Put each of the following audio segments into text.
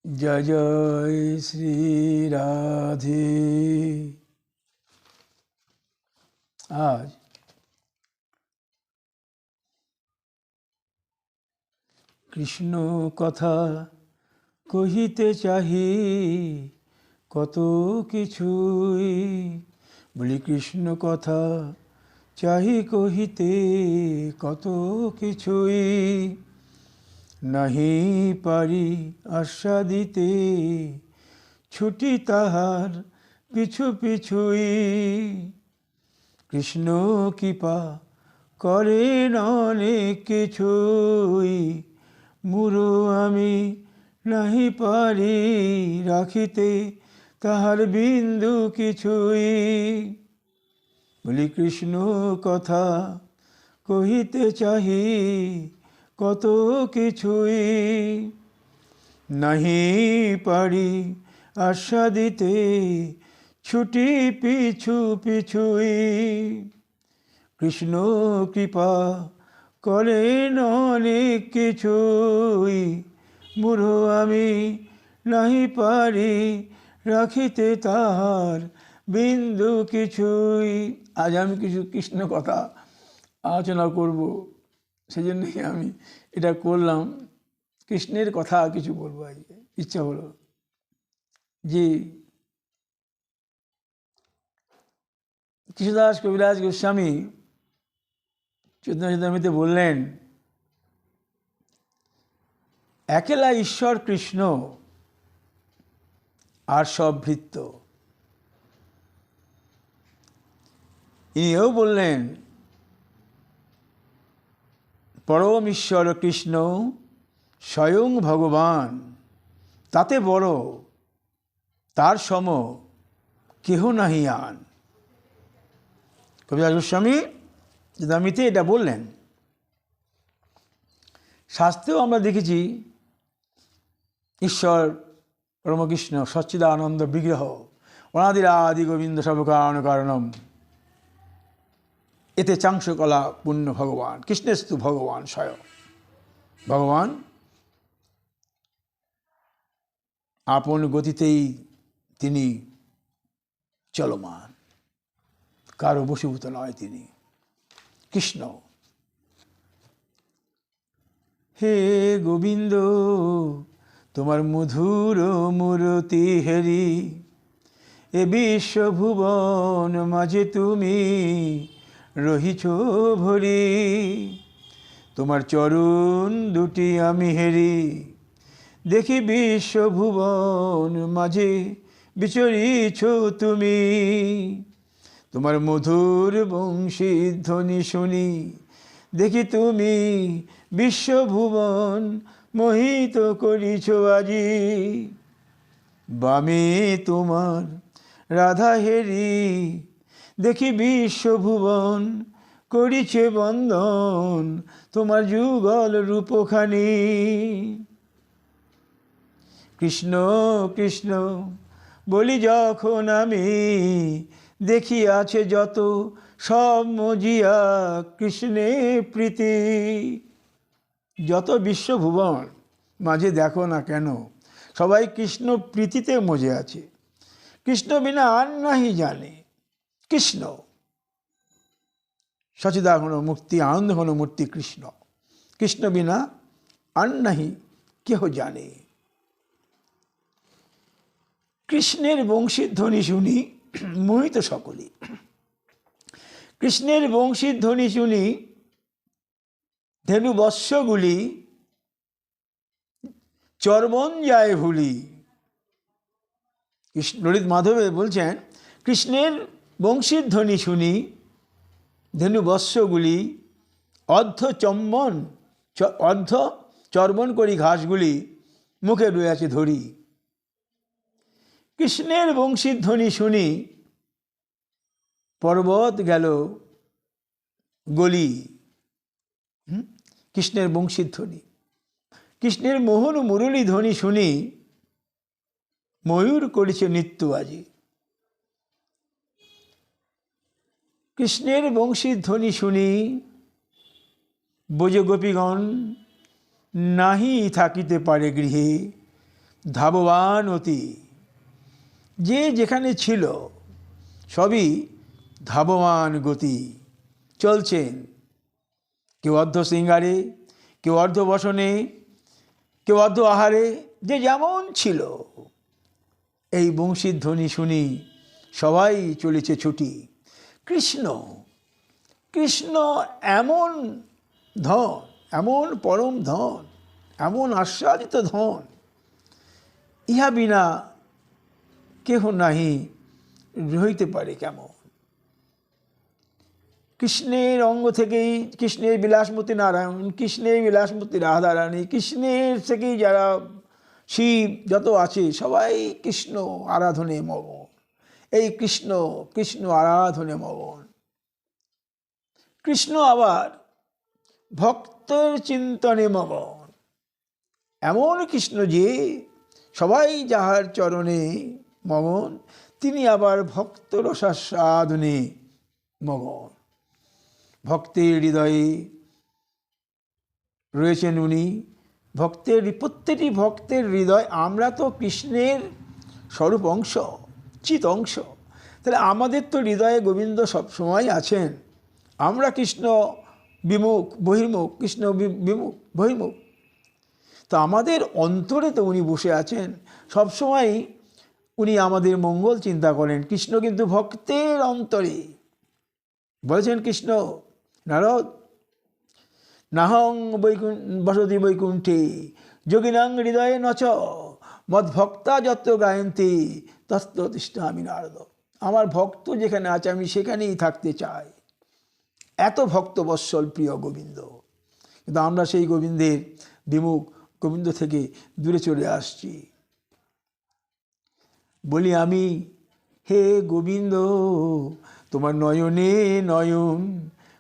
जय जय श्री राधे। आज कृष्ण कथा कहिते चाहि कत किछुई बोली कृष्ण कथा चाहि कहिते कत किछुई नहीं पारी आस्वादिते छुटी ताहार पिछु पिछुई कृष्ण कृपा करेन अनेक किछुई मुरो आमी नहीं पारी राखिते ताहार बिंदु किछुई बोली कृष्ण कथा कहिते चाहि कत किछुई नहीं पारी आस्वादिते छुटी पिछु पिछुई कृष्ण कृपा करेन अनेक किछुई मुरो आमी नहीं पारी राखिते ताहार बिंदु किछुई। आज आमी किछु कृष्ण कथा आलोचना करब সেজন্যই আমি এটা করলাম। কৃষ্ণের কথা কিছু বলবো আজকে ইচ্ছা হলো যে কৃষ্ণদাস কবিরাজ গোস্বামী চৈতন্য চরিতামৃতে বললেন একলা ঈশ্বর কৃষ্ণ আর সব ভৃত্য। ইনিও বললেন परम ईश्वर कृष्ण स्वयं भगवान ताते बड़ो तार सम केह नहीं आन। कविराज गोस्वामी चरितामृते এটা বললেন। শাস্ত্রেও আমরা দেখেছি ঈশ্বর পরমকৃষ্ণ সচ্চিদানন্দ বিগ্রহ অনাদিরাদি গোবিন্দ সর্বকারণ কারণম এতে চাংশকলা পুণ্য ভগবান কৃষ্ণস্তু ভগবান স্বয়ং। ভগবান আপন গতিতেই তিনি চলমান, কারো বশীভূত নয় তিনি কৃষ্ণ। হে গোবিন্দ তোমার মধুর মূরতি হেরি এ বিশ্বভুবন মাঝে তুমি রহিছ ভরি তোমার চরণ দুটি আমি হেরি দেখি বিশ্বভুবন মাঝে বিচরিছ তুমি তোমার মধুর বংশী ধ্বনি শুনি দেখি তুমি বিশ্বভুবন মোহিত করিছ আজি বামে তোমার রাধা হেরি দেখি বিশ্বভুবন করিছে বন্দন তোমার যুগল রূপখানি কৃষ্ণ কৃষ্ণ বলি যখন আমি দেখি আছে যত সব মজিয়া কৃষ্ণে প্রীতি। যত বিশ্বভুবন মাঝে দেখো না কেন সবাই কৃষ্ণ প্রীতিতে মজে আছে। কৃষ্ণ বিনা আর নাহি জানে কৃষ্ণ সচিদাঘন মুক্তি আনন্দ ঘন মূর্তি কৃষ্ণ কৃষ্ণ বিনা আর নাহি কেহ জানে। কৃষ্ণের বংশীর ধ্বনি শুনি মোহিত সকলে। কৃষ্ণের বংশীর ধ্বনি শুনি ধেনু বৎসগুলি চর্বণ যায় ভুলি। ললিত মাধবে বলছেন কৃষ্ণের বংশীর ধ্বনি শুনি ধেনু বৎসগুলি অর্ধ চর্বণ করি ঘাসগুলি মুখে রয়েছে ধরি। কৃষ্ণের বংশীর ধ্বনি শুনি পর্বত গেল গলি। কৃষ্ণের বংশীর ধ্বনি কৃষ্ণের মোহন মুরলী ধ্বনি শুনি ময়ূর করেছে নৃত্য আজি। কৃষ্ণের বংশীর ধ্বনি শুনি ব্রজ গোপীগণ নাহি থাকিতে পারে গৃহে, ধাববান অতি। যে যেখানে ছিল সবই ধাবমান গতি, চলছেন। কেউ অর্ধ শৃঙ্গারে, কেউ অর্ধ বসনে, কেউ অর্ধ আহারে, যে যেমন ছিল। এই বংশীর ধ্বনি শুনি সবাই চলেছে ছুটি। কৃষ্ণ, কৃষ্ণ এমন ধন, এমন পরম ধন, এমন আস্বাদিত ধন, ইহা বিনা কেহ নাহি রহিতে পারে কেমন। কৃষ্ণের অঙ্গ থেকেই কৃষ্ণের বিলাসমতী নারায়ণ, কৃষ্ণের বিলাসমতী রাধারানী, কৃষ্ণের থেকেই যারা শিব যত আছে সবাই কৃষ্ণ আরাধনে মগন। এই কৃষ্ণ, কৃষ্ণ আরাধনে মগন। কৃষ্ণ আবার ভক্তের চিন্তনে মগন। এমন কৃষ্ণ যে সবাই যাহার চরণে মগন, তিনি আবার ভক্ত রসাস্বাদনে মগন। ভক্তের হৃদয়ে রয়েছেন উনি। ভক্তের প্রত্যেকটি ভক্তের হৃদয়, আমরা তো কৃষ্ণের স্বরূপ অংশ, চিত অংশ, তাহলে আমাদের তো হৃদয়ে গোবিন্দ সবসময় আছেন। আমরা কৃষ্ণ বিমুখ বহির্মুখ, কৃষ্ণ বিমুখ বহির্মুখ, তো আমাদের অন্তরে তো উনি বসে আছেন সবসময়। উনি আমাদের মঙ্গল চিন্তা করেন। কৃষ্ণ কিন্তু ভক্তের অন্তরে বলেছেন কৃষ্ণ নারদ, নাহং বসতি বৈকুণ্ঠে যোগিনাং হৃদয়ে নচ মদ্ভক্তা যত্র গায়ন্তি তত্র তিষ্ঠামি নারদ। আমার ভক্ত যেখানে আছে আমি সেখানেই থাকতে চাই। এত ভক্তবৎসল প্রিয় গোবিন্দ, কিন্তু আমরা সেই গোবিন্দের বিমুখ, গোবিন্দ থেকে দূরে চলে আসছি। বলি আমি, হে গোবিন্দ তোমার নয়নে নয়ন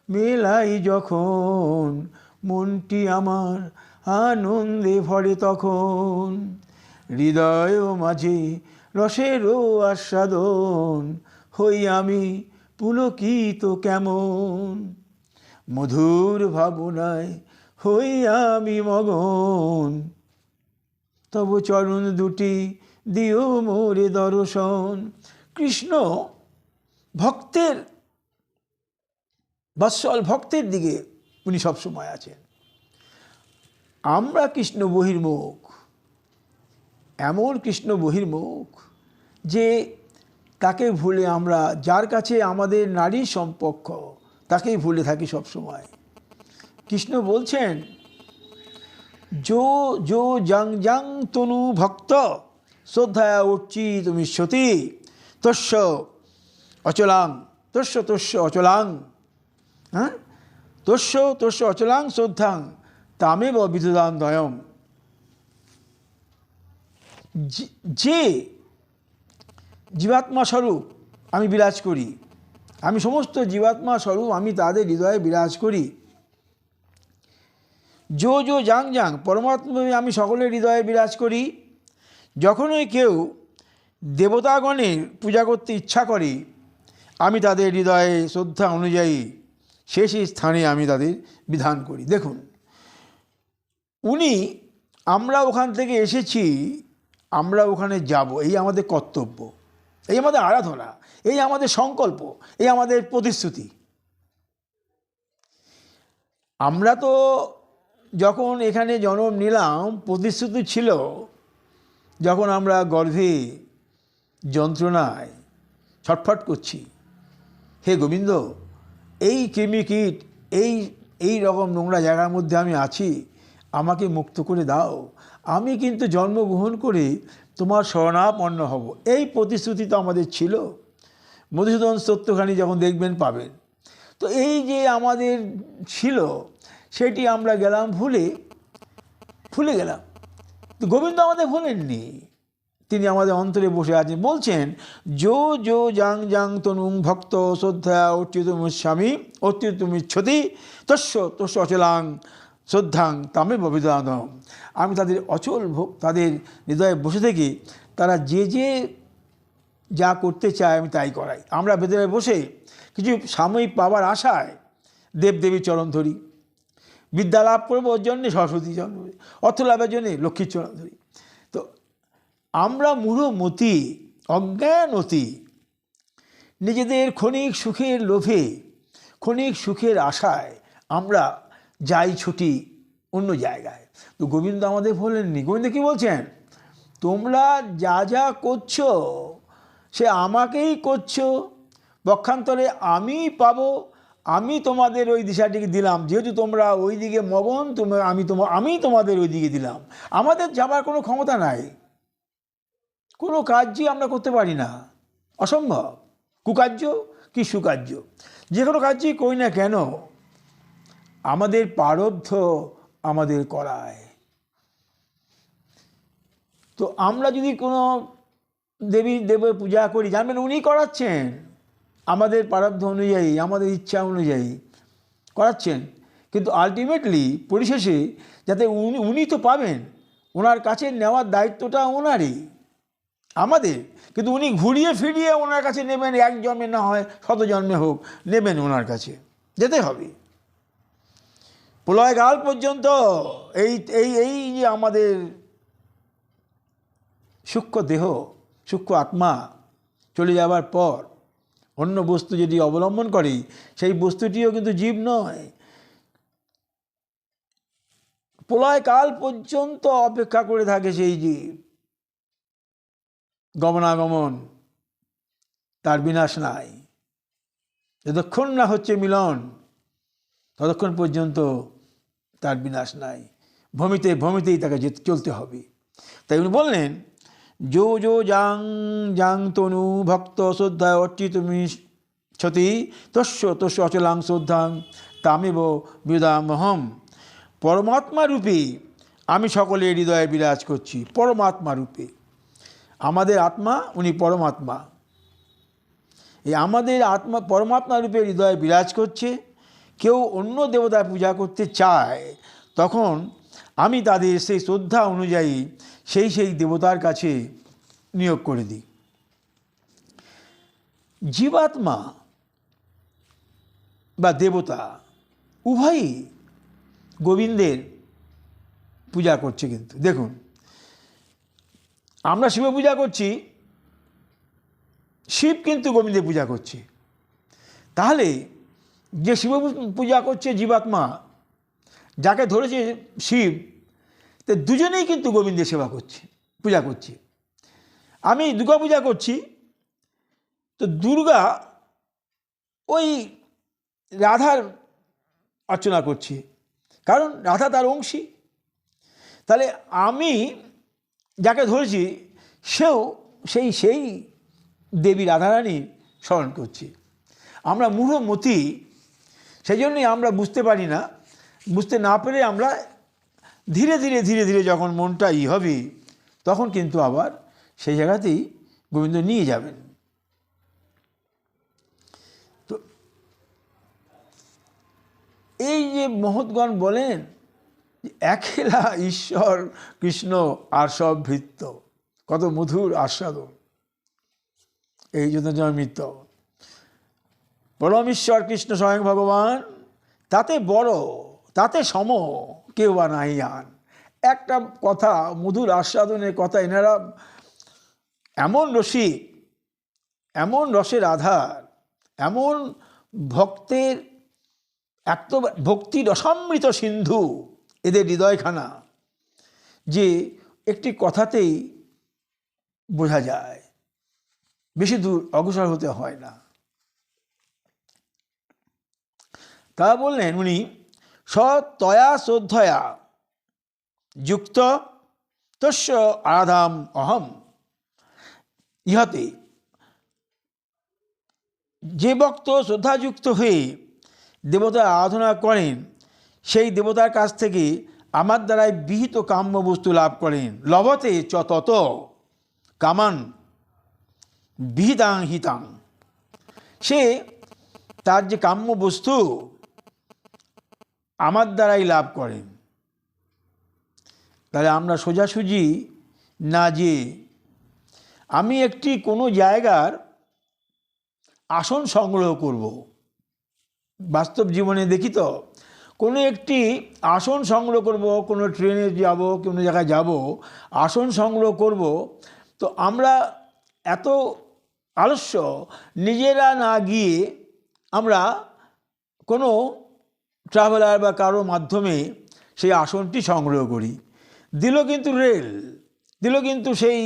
মেলাই যখন, মনটি আমার আনন্দে ভরে তখন। হৃদয় মাঝে রসেরও আস্বাদন, হই আমি পুলকিত কেমন। মধুর ভাবনায় হই আমি মগন, তব চরণ দুটি দিও মোরে দর্শন। কৃষ্ণ ভক্তের বৎসল, ভক্তের দিকে উনি সবসময় আছেন। আমরা কৃষ্ণ বহির্মুখ, এমন কৃষ্ণ বহির্মুখ যে তাকে ভুলে আমরা, যার কাছে আমাদের নারী সম্পর্ক, তাকেই ভুলে থাকি সবসময়। কৃষ্ণ বলছেন, যো যো জাং জাং তনু ভক্ত শ্রদ্ধায়া উচ্চি তুমি সতী তস্য অচলাং, তস্য তস্য অচলাং, হ্যাঁ, তস্য তস্য অচলাং শ্রদ্ধাং তামেব বিদুদান দয়ম। যে জীবাত্মা স্বরূপ আমি বিরাজ করি, আমি সমস্ত জীবাত্মা স্বরূপ আমি তাদের হৃদয়ে বিরাজ করি। যো যো জাং জাং পরমাত্মা আমি সকলের হৃদয়ে বিরাজ করি। যখনই কেউ দেবতাগণের পূজা করতে ইচ্ছা করে, আমি তাদের হৃদয়ে শ্রদ্ধা অনুযায়ী সেই স্থানে আমি তাদের বিধান করি। দেখুন, উনি, আমরা ওখান থেকে এসেছি, আমরা ওখানে যাব, এই আমাদের কর্তব্য, এই আমাদের আরাধনা, এই আমাদের সংকল্প, এই আমাদের প্রতিশ্রুতি। আমরা তো যখন এখানে জন্ম নিলাম, প্রতিশ্রুতি ছিল, যখন আমরা গর্ভে যন্ত্রণায় ছটফট করছি, হে গোবিন্দ এই কৃমিকীট, এই রকম নোংরা জায়গার মধ্যে আমি আছি, আমাকে মুক্ত করে দাও, আমি কিন্তু জন্মগ্রহণ করে তোমার শরণাপন্ন হব। এই প্রতিশ্রুতি তো আমাদের ছিল। মধুসূদন স্তোত্রখানি যখন দেখবেন পাবেন। তো এই যে আমাদের ছিল, সেটি আমরা গেলাম ভুলে গেলাম। তো গোবিন্দ আমাদের ভুলেননি, তিনি আমাদের অন্তরে বসে আছেন। বলছেন, যো যো জাং জাং তনুং ভক্ত শ্রদ্ধা অচ্যুতমিচ্ছামি অচ্যুতমিচ্ছতি তস্য তস্য অচলাং শ্রদ্ধাং তামে ববিদানম। আমি তাদের অচল তাদের হৃদয়ে বসে থেকে তারা যে যা করতে চায় আমি তাই করাই। আমরা ভেতরে বসে কিছু সাময়িক পাবার আশায় দেবদেবীর চরণ ধরি, বিদ্যা লাভ করবো ওর জন্যে সরস্বতী চরণ ধরি, অর্থ লাভের জন্যে লক্ষ্মীর চরণ ধরি। তো আমরা মূঢ়মতি, অজ্ঞানতি, নিজেদের ক্ষণিক সুখের লোভে, ক্ষণিক সুখের আশায় আমরা যাই ছুটি অন্য জায়গায়। তো গোবিন্দ আমাদের বলেননি। গোবিন্দ কী বলছেন? তোমরা যা যা করছো সে আমাকেই করছো, পক্ষান্তরে আমি পাবো, আমি তোমাদের ওই দিশাটিকে দিলাম। যেহেতু তোমরা ওই দিকে মগন, আমি তোমাদের ওই দিকে দিলাম। আমাদের যাবার কোনো ক্ষমতা নাই, কোনো কাজই আমরা করতে পারি না, অসম্ভব। কুকার্য কি সুকার্য, যে কোনো কাজই করি না কেন আমাদের প্রারব্ধ আমাদের করায়। তো আমরা যদি কোনো দেবের পূজা করি, জানবেন উনি করাচ্ছেন, আমাদের প্রারব্ধ অনুযায়ী, আমাদের ইচ্ছা অনুযায়ী করাচ্ছেন। কিন্তু আলটিমেটলি পরিশেষে যাতে উনি তো পাবেন, ওনার কাছে নেওয়ার দায়িত্বটা ওনারই, আমাদের। কিন্তু উনি ঘুরিয়ে ফিরিয়ে ওনার কাছে নেবেন, এক জন্মে না হয় 100 জন্মে হোক, নেবেন ওনার কাছে, যেতে হবে প্রলয়কাল পর্যন্ত। এই এই এই যে আমাদের সূক্ষ্ম দেহ, সূক্ষ্ম আত্মা চলে যাবার পর অন্য বস্তু যদি অবলম্বন করে, সেই বস্তুটিও কিন্তু জীব নয়। প্রলয়কাল পর্যন্ত অপেক্ষা করে থাকে সেই জীব, গমনাগমন, তার বিনাশ নাই। যতক্ষণ না হচ্ছে মিলন, ততক্ষণ পর্যন্ত তার বিনাশ নাই। ভূমিতেই তাকে চলতে হবে। তাই উনি বললেন, যো যো যাং যাং তনু ভক্ত শ্রদ্ধায় অর্চিতুমি ছতি তস্য তস্য অচলাং শ্রদ্ধাং তামেব বিদামহম। পরমাত্মা রূপে আমি সকলের হৃদয়ে বিরাজ করছি। পরমাত্মা রূপে আমাদের আত্মা, উনি পরমাত্মা। এই আমাদের আত্মা পরমাত্মা রূপে হৃদয়ে বিরাজ করছে। কেউ অন্য দেবতার পূজা করতে চায়, তখন আমি তাদের সেই শ্রদ্ধা অনুযায়ী সেই দেবতার কাছে নিয়োগ করে দিই। জীবাত্মা বা দেবতা উভয়ই গোবিন্দের পূজা করছে। কিন্তু দেখুন, আমরা শিব পূজা করছি, শিব কিন্তু গোবিন্দের পূজা করছে। তাহলে যে শিব পূজা করছে জীবাত্মা, যাকে ধরেছে শিব, তো দুজনেই কিন্তু গোবিন্দের সেবা করছে, পূজা করছে। আমি দুর্গা পূজা করছি, তো দুর্গা ওই রাধার অর্চনা করছে, কারণ রাধা তার অংশী। তাহলে আমি যাকে ধরেছি সেও সেই দেবী রাধারানীর স্মরণ করছে। আমরা মূঢ়মতি, সেই জন্যই আমরা বুঝতে পারি না। বুঝতে না পেরে আমরা ধীরে ধীরে যখন মনটা হবে, তখন কিন্তু আবার সেই জায়গাতেই গোবিন্দ নিয়ে যাবেন। তো এই যে মহৎগণ বলেন, একেলা ঈশ্বর কৃষ্ণ আর সব ভৃত্য, কত মধুর আস্বাদন। এই জন্য জন্মিত পরমেশ্বর কৃষ্ণ স্বয়ং ভগবান, তাতে বড় তাতে সম কেউ বা নাই আন। একটা কথা, মধুর আস্বাদনের কথা, এনারা এমন রসিক, এমন রসের আধার, এমন ভক্তের এত ভক্তি রসামৃত সিন্ধু এদের হৃদয়খানা, যে একটি কথাতেই বোঝা যায়, বেশি দূর অগ্রসর হতে হয় না। তা বললেন উনি, সতয়া শ্রদ্ধয়া যুক্ত তস্য আরাধাম অহম। ইহাতে যে ভক্ত শ্রদ্ধাযুক্ত হয়ে দেবতার আরাধনা করেন, সেই দেবতার কাছ থেকে আমার দ্বারাই বিহিত কাম্য বস্তু লাভ করেন। লভতে চ তত কামান বিহিতাং হিতাং। সে তার যে কাম্য বস্তু আমার দ্বারাই লাভ করেন। তাহলে আমরা সোজাসুজি না, যে আমি একটি কোনো জায়গার আসন সংগ্রহ করব। বাস্তব জীবনে দেখি তো, কোনো একটি আসন সংগ্রহ করব, কোনো ট্রেনে যাব, কোনো জায়গায় যাব, আসন সংগ্রহ করব, তো আমরা এত আলস্য, নিজেরা না গিয়ে আমরা কোনো ট্রাভেলার বা কারো মাধ্যমে সেই আসনটি সংগ্রহ করি। দিল কিন্তু রেল, দিল কিন্তু সেই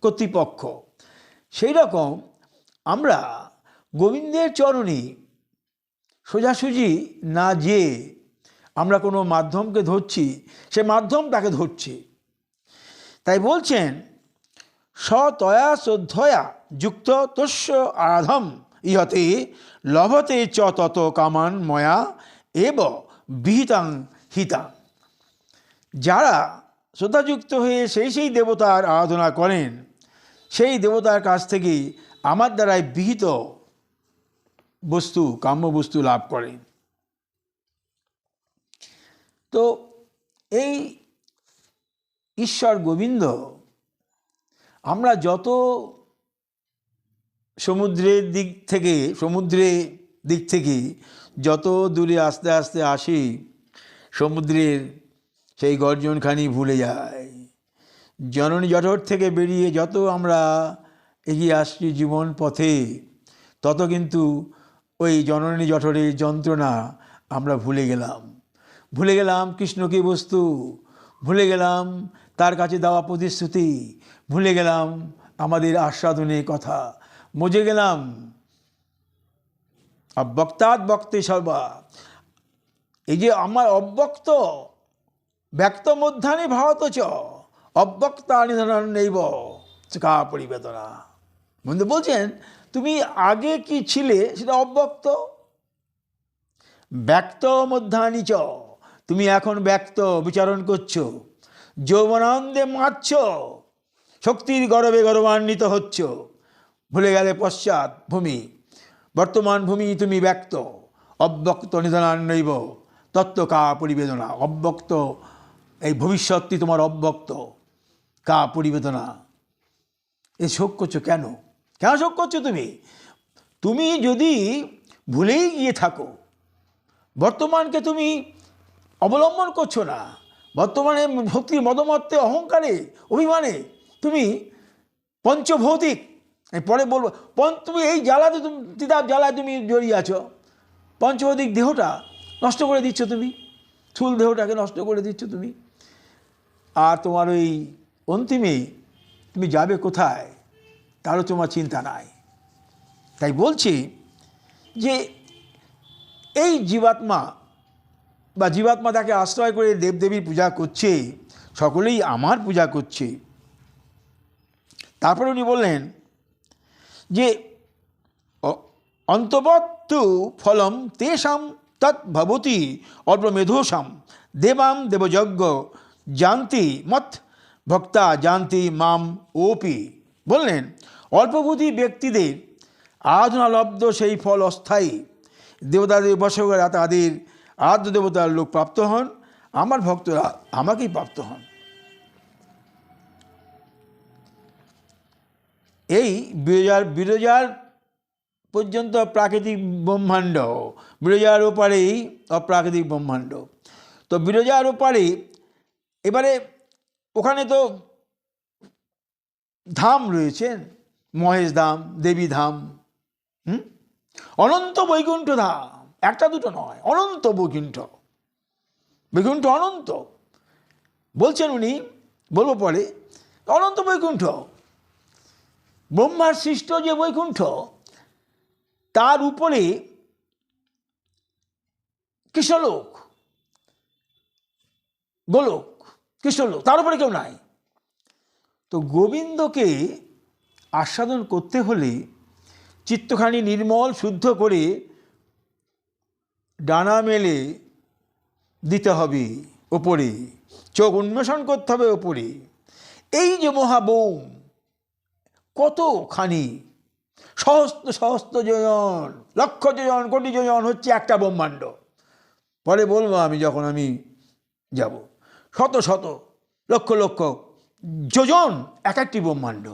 কর্তৃপক্ষ। সেই রকম আমরা গোবিন্দের চরণে সোজাসুজি না যেয়ে আমরা কোনো মাধ্যমকে ধরছি, সে মাধ্যম তাকে ধরছে। তাই বলছেন, সতয়া শ্রদ্ধয়া যুক্ত তস্য আরাধম ইহতে লভতে চ তত কামান ময়া এব বিহিতাং হিতাং। যারা শ্রদ্ধাযুক্ত হয়ে সেই দেবতার আরাধনা করেন, সেই দেবতার কাছ থেকে আমার দ্বারাই বিহিত বস্তু, কাম্য বস্তু লাভ করেন। তো এই ঈশ্বর গোবিন্দ আমরা যত সমুদ্রের দিক থেকে যত দূরে আস্তে আস্তে আসি, সমুদ্রের সেই গর্জনখানি ভুলে যায়। জননী জঠর থেকে বেরিয়ে যত আমরা এগিয়ে আসছি জীবন পথে, তত কিন্তু ওই জননী জঠরের যন্ত্রণা আমরা ভুলে গেলাম কৃষ্ণকে বস্তু, ভুলে গেলাম তার কাছে দেওয়া প্রতিশ্রুতি, ভুলে গেলাম আমাদের আস্বাদনের কথা, মজে গেলাম অব্যক্তাৎ বক্তে সর্বা। এই যে আমার অব্যক্ত, ব্যক্ত মধ্যাহ্নে ভারত চ অব্যক্তা নিধন নৈব কা পরিবেদনা। বন্ধু বলছেন, তুমি আগে কি ছিলে সেটা অব্যক্ত, ব্যক্ত মধ্যাহ্নি চ, তুমি এখন ব্যক্ত বিচারণ করছো, যৌবনানন্দে মারছ, শক্তির গর্বে গর্বান্বিত হচ্ছ, ভুলে গেলে পশ্চাৎ ভূমি, বর্তমান ভূমি তুমি ব্যক্ত, অব্যক্ত নিধনান্নৈব তত্ত্ব কা পরিবেদনা। অব্যক্ত এই ভবিষ্যৎটি তোমার অব্যক্ত, কা পরিবেদনা। এ শোক করছো কেন? কেন শোক করছো তুমি? তুমি যদি ভুলেই গিয়ে থাকো, বর্তমানকে তুমি অবলম্বন করছো না, বর্তমানে ভক্তির মদমত্তে অহংকারে অভিমানে তুমি পঞ্চভৌতিক, পরে বলবো, তুমি এই জ্বালাতে, তুমি তিতাব জ্বালায় তুমি জড়িয়ে আছো। পঞ্চভৌতিক দেহটা নষ্ট করে দিচ্ছ তুমি, স্থূল দেহটাকে নষ্ট করে দিচ্ছ তুমি। আর তোমার ওই অন্তিমে তুমি যাবে কোথায় তারও তোমার চিন্তা নাই। তাই বলছি যে এই জীবাত্মা বা জীবাত্মা তাকে আশ্রয় করে দেবদেবীর পূজা করছে, সকলেই আমার পূজা করছে। তারপরে উনি বললেন যে অন্তবত্তু ফলম তেষাম তৎ ভবতি অল্পমেধোষাম দেবাম দেবযজ্ঞ জানতি মত ভক্তা জানতি মাম ওপি। বললেন, অল্পবুদ্ধি ব্যক্তিদের আরাধনালব্ধ সেই ফল অস্থায়ী। দেবতাদের উপাসকেরা তাদের আরাধ্য দেবতার লোক প্রাপ্ত হন, আমার ভক্তরা আমাকেই প্রাপ্ত হন। এই বিরজার পর্যন্ত প্রাকৃতিক ব্রহ্মাণ্ড, বিরজার ওপারেই অপ্রাকৃতিক ব্রহ্মাণ্ড। তো বিরজার ওপারে এবারে ওখানে তো ধাম রয়েছেন, মহেশ ধাম, দেবী ধাম, অনন্ত বৈকুণ্ঠ ধাম, একটা দুটো নয়, অনন্ত বৈকুণ্ঠ, বৈকুণ্ঠ অনন্ত। বলছেন উনি, বলবো পরে, অনন্ত বৈকুণ্ঠ, ব্রহ্মার সৃষ্ট যে বৈকুণ্ঠ, তার উপরে কৃষ্ণলোক, গোলোক, কৃষ্ণলোক, তার উপরে কেউ নাই। তো গোবিন্দকে আস্বাদন করতে হলে চিত্তখানি নির্মল শুদ্ধ করে ডানা মেলে দিতে হবে ওপরে, চোখ উন্মেষণ করতে হবে ওপরে। এই যে মহাবোম, কতখানি সহস্র সহস্র যোজন, লক্ষ যোজন, কোটি যোজন হচ্ছে একটা ব্রহ্মাণ্ড। পরে বলবো আমি, যখন আমি যাব, শত শত লক্ষ লক্ষ যোজন এক একটি ব্রহ্মাণ্ড,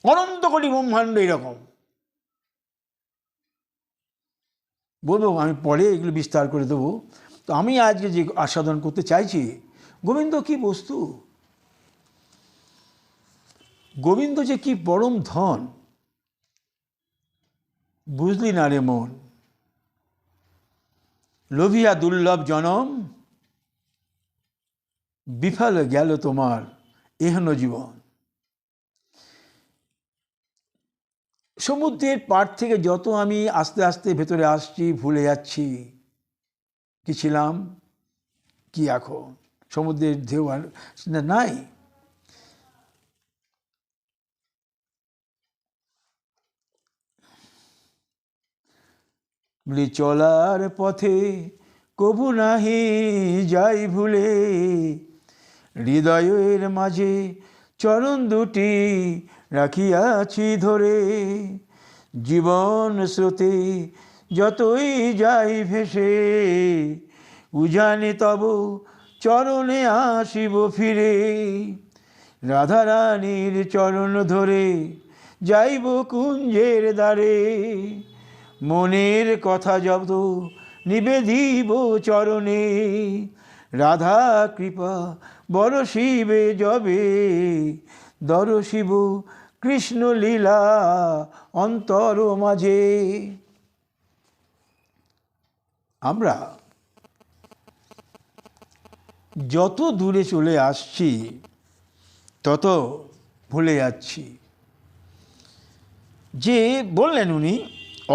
অনন্ত কোটি ব্রহ্মাণ্ড এরকম বলবো আমি, পরে এগুলো বিস্তার করে দেবো। তো আমি আজকে যে আস্বাদন করতে চাইছি, গোবিন্দ কি বস্তু, গোবিন্দ যে কি পরম ধন, বুঝলি না রে মন, লোভিয়া দুর্লভ জনম, বিফল গেল তোমার এহন জীবন। সমুদ্রের পাড় থেকে যত আমি আস্তে আস্তে ভেতরে আসছি, ভুলে যাচ্ছি কি ছিলাম, কি এখন। সমুদ্রের ঢেউ আর নাই। বলি চলার পথে কভু নাহি যাই ভুলে, হৃদয়ের মাঝে চরণ দুটি রাখিয়াছি ধরে। জীবন স্রোতে যতই যাই ভেসে, উজানে তব চরণে আসিব ফিরে। রাধারানীর চরণ ধরে যাইব কুঞ্জের দ্বারে, মনের কথা যত নিবেদিব চরণে। রাধা কৃপা বরশিবে যবে, দর্শিব কৃষ্ণ লীলা অন্তর মাঝে। আমরা যত দূরে চলে আসছি তত ভুলে যাচ্ছি। যে বললেন উনি,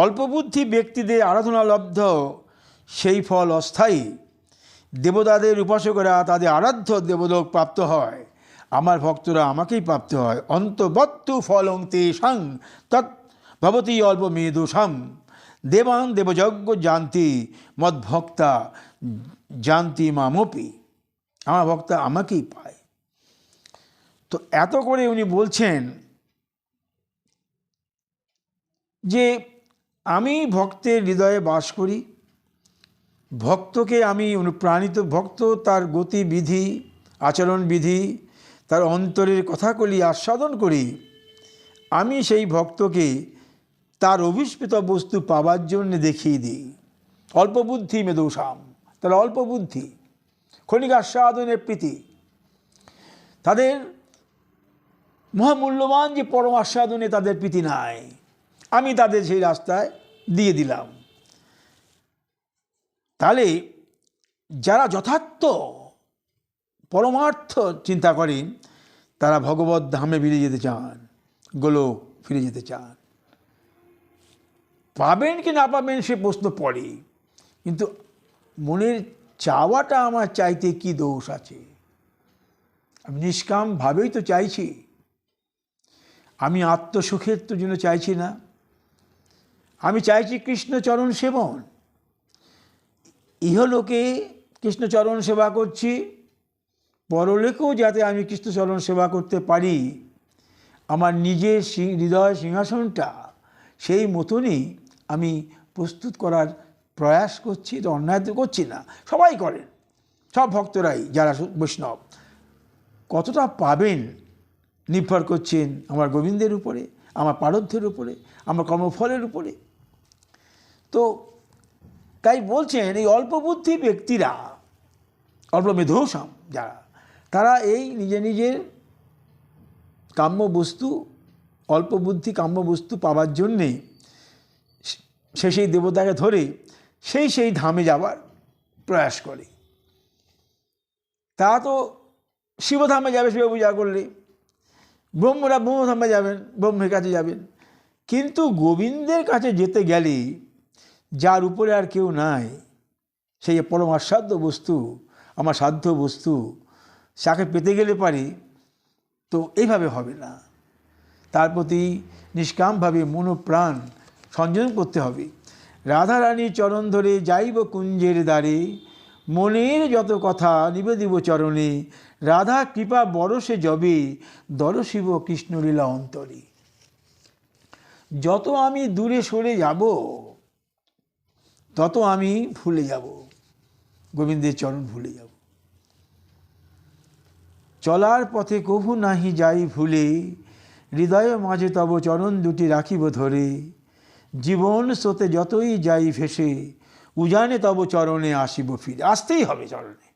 অল্পবুদ্ধি ব্যক্তিদের আরাধনালব্ধ সেই ফল অস্থায়ী, দেবতাদের উপাসকেরা তাদের আরাধ্য দেবলোক প্রাপ্ত হয়, আমার ভক্তরা আমাকেই প্রাপ্ত হয়। অন্তবত্তু ফলং তেষাং তৎ ভবতি অল্প মেধুষাম, দেবান দেবযজ্ঞ জানতি মদ্ভক্তা জানতি মামপি। আমার ভক্তা আমাকেই পায়। তো এত করে উনি বলছেন যে আমি ভক্তের হৃদয়ে বাস করি, ভক্তকে আমি অনুপ্রাণিত, ভক্ত তার গতিবিধি আচরণবিধি তার অন্তরের কথাগুলি আস্বাদন করি। আমি সেই ভক্তকে তার অভিষ্পিত বস্তু পাওয়ার জন্য দেখিয়ে দিই। অল্প বুদ্ধি মেদৌসাম, তারা অল্প বুদ্ধি, ক্ষণিক আস্বাদনের প্রীতি, তাদের মহামূল্যবান যে পরম আস্বাদনে তাদের প্রীতি নাই, আমি তাদের সেই রাস্তায় দিয়ে দিলাম। তাহলে যারা যথার্থ পরমার্থ চিন্তা করেন তারা ভগবত ধামে ফিরে যেতে চান, গোলক ফিরে যেতে চান। পাবেন কি না পাবেন সে প্রশ্ন পড়ে, কিন্তু মনের চাওয়াটা আমার চাইতে কি দোষ আছে? আমি নিষ্কামভাবেই তো চাইছি, আমি আত্মসুখের তো জন্য চাইছি না। আমি চাইছি কৃষ্ণচরণ সেবন। ইহলোকে কৃষ্ণচরণ সেবা করছি, পরলোকেও যাতে আমি কৃষ্ণচরণ সেবা করতে পারি, আমার নিজের হৃদয় সিংহাসনটা সেই মতনই আমি প্রস্তুত করার প্রয়াস করছি। তো অন্যায় তো করছি না, সবাই করেন, সব ভক্তরাই যারা বৈষ্ণব। কতটা পাবেন নির্ভর করছেন আমার গোবিন্দের উপরে, আমার পারধ্যের উপরে, আমার কর্মফলের উপরে। তো তাই বলছেন এই অল্প বুদ্ধি ব্যক্তিরা, অল্প মেধৌসাম যারা, তারা এই নিজের কাম্য বস্তু, অল্প বুদ্ধি কাম্য বস্তু পাওয়ার জন্যে সেই দেবতাকে ধরে সেই ধামে যাবার প্রয়াস করে। তা তো শিবধামে যাবে শিব পূজা করলে, ব্রহ্মরা ব্রহ্মধামে যাবেন, ব্রহ্মের কাছে যাবেন। কিন্তু গোবিন্দের কাছে যেতে গেলে যার উপরে আর কেউ নাই, সেই পরম আস্বাদ্য বস্তু, আমার সাধ্য বস্তু, তাকে পেতে গেলে পারি তো এইভাবে হবে না। তার প্রতি নিষ্কামভাবে মনোপ্রাণ সংযোজন করতে হবে। রাধারানীর চরণ ধরে যাইব কুঞ্জের দ্বারে, মনের যত কথা নিবেদিব চরণে। রাধা কৃপা বরসে যবে, দর্শিব কৃষ্ণলীলা অন্তরে। যত আমি দূরে সরে যাব তত আমি ভুলে যাব, গোবিন্দের চরণ ভুলে যাব। চলার পথে কভু নাহি যাই ভুলে, হৃদয় মাঝে তব চরণ দুটি রাখিব ধরে। জীবন স্রোতে যতই যাই ভেসে, উজানে তব চরণে আসিব ফিরে। আসতেই হবে চরণে,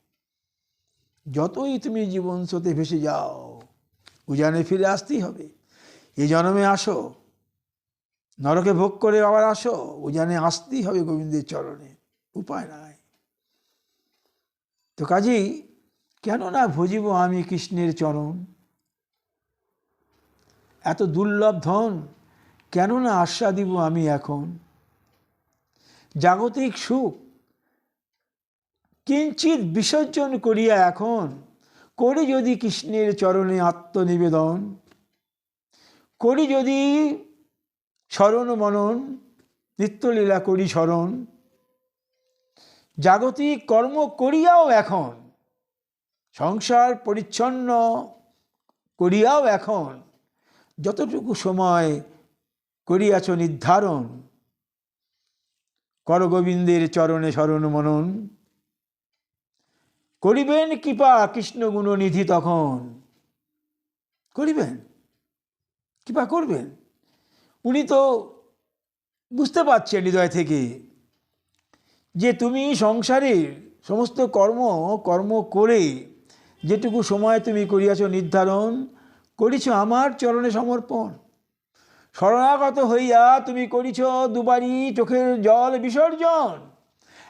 যতই তুমি জীবন স্রোতে ভেসে যাও, উজানে ফিরে আসতেই হবে। এই জন্মে আসো, নরকে ভোগ করে আবার আসো, উজানে আসতেই হবে গোবিন্দের চরণে, উপায় নাই। তো কাজেই কেন না ভজিব আমি কৃষ্ণের চরণ, এত দুর্লভ ধন কেন না আস্বাদিব আমি এখন। জাগতিক সুখ কিঞ্চিৎ বিসর্জন করিয়া এখন, করি যদি কৃষ্ণের চরণে আত্মনিবেদন, করি যদি স্মরণ মনন, নিত্যলীলা করি স্মরণ। জাগতিক কর্ম করিয়াও এখন, সংসার পরিচ্ছন্ন করিয়াও এখন, যতটুকু সময় করিয়াছ নির্ধারণ, কর গোবিন্দের চরণে স্মরণ মনন। করিবেন কৃপা কৃষ্ণ গুণনিধি তখন, করিবেন কৃপা করবেন। উনি তো বুঝতে পারছেন হৃদয় থেকে যে তুমি সংসারের সমস্ত কর্ম করে যেটুকু সময় তুমি করিয়াছ নির্ধারণ, করিছ আমার চরণে সমর্পণ। শরণাগত হইয়া তুমি করিছ দুবারি চোখের জল বিসর্জন,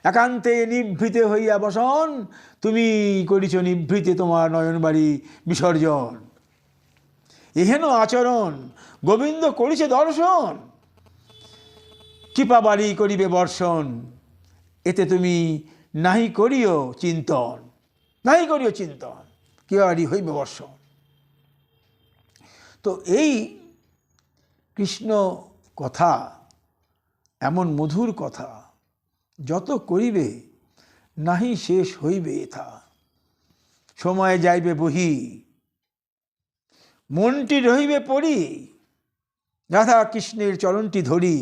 একান্তে নিভৃতে হইয়া বসন, তুমি করিছ নিভৃতে তোমার নয়নবাড়ি বিসর্জন। এহেন আচরণ গোবিন্দ করিছে দর্শন, কৃপাবাড়ি করিবে বর্ষণ, এতে তুমি নাহি করিও চিন্তন, নাহি করিও চিন্তন, কৃপাবাড়ি হইবে বর্ষণ। তো এই কৃষ্ণ কথা এমন মধুর কথা, যত করিবে নাহি শেষ হইবে এথা। সময় যাইবে বহি মনটি রহিবে পড়ি, রাধা কৃষ্ণের চরণটি ধরি,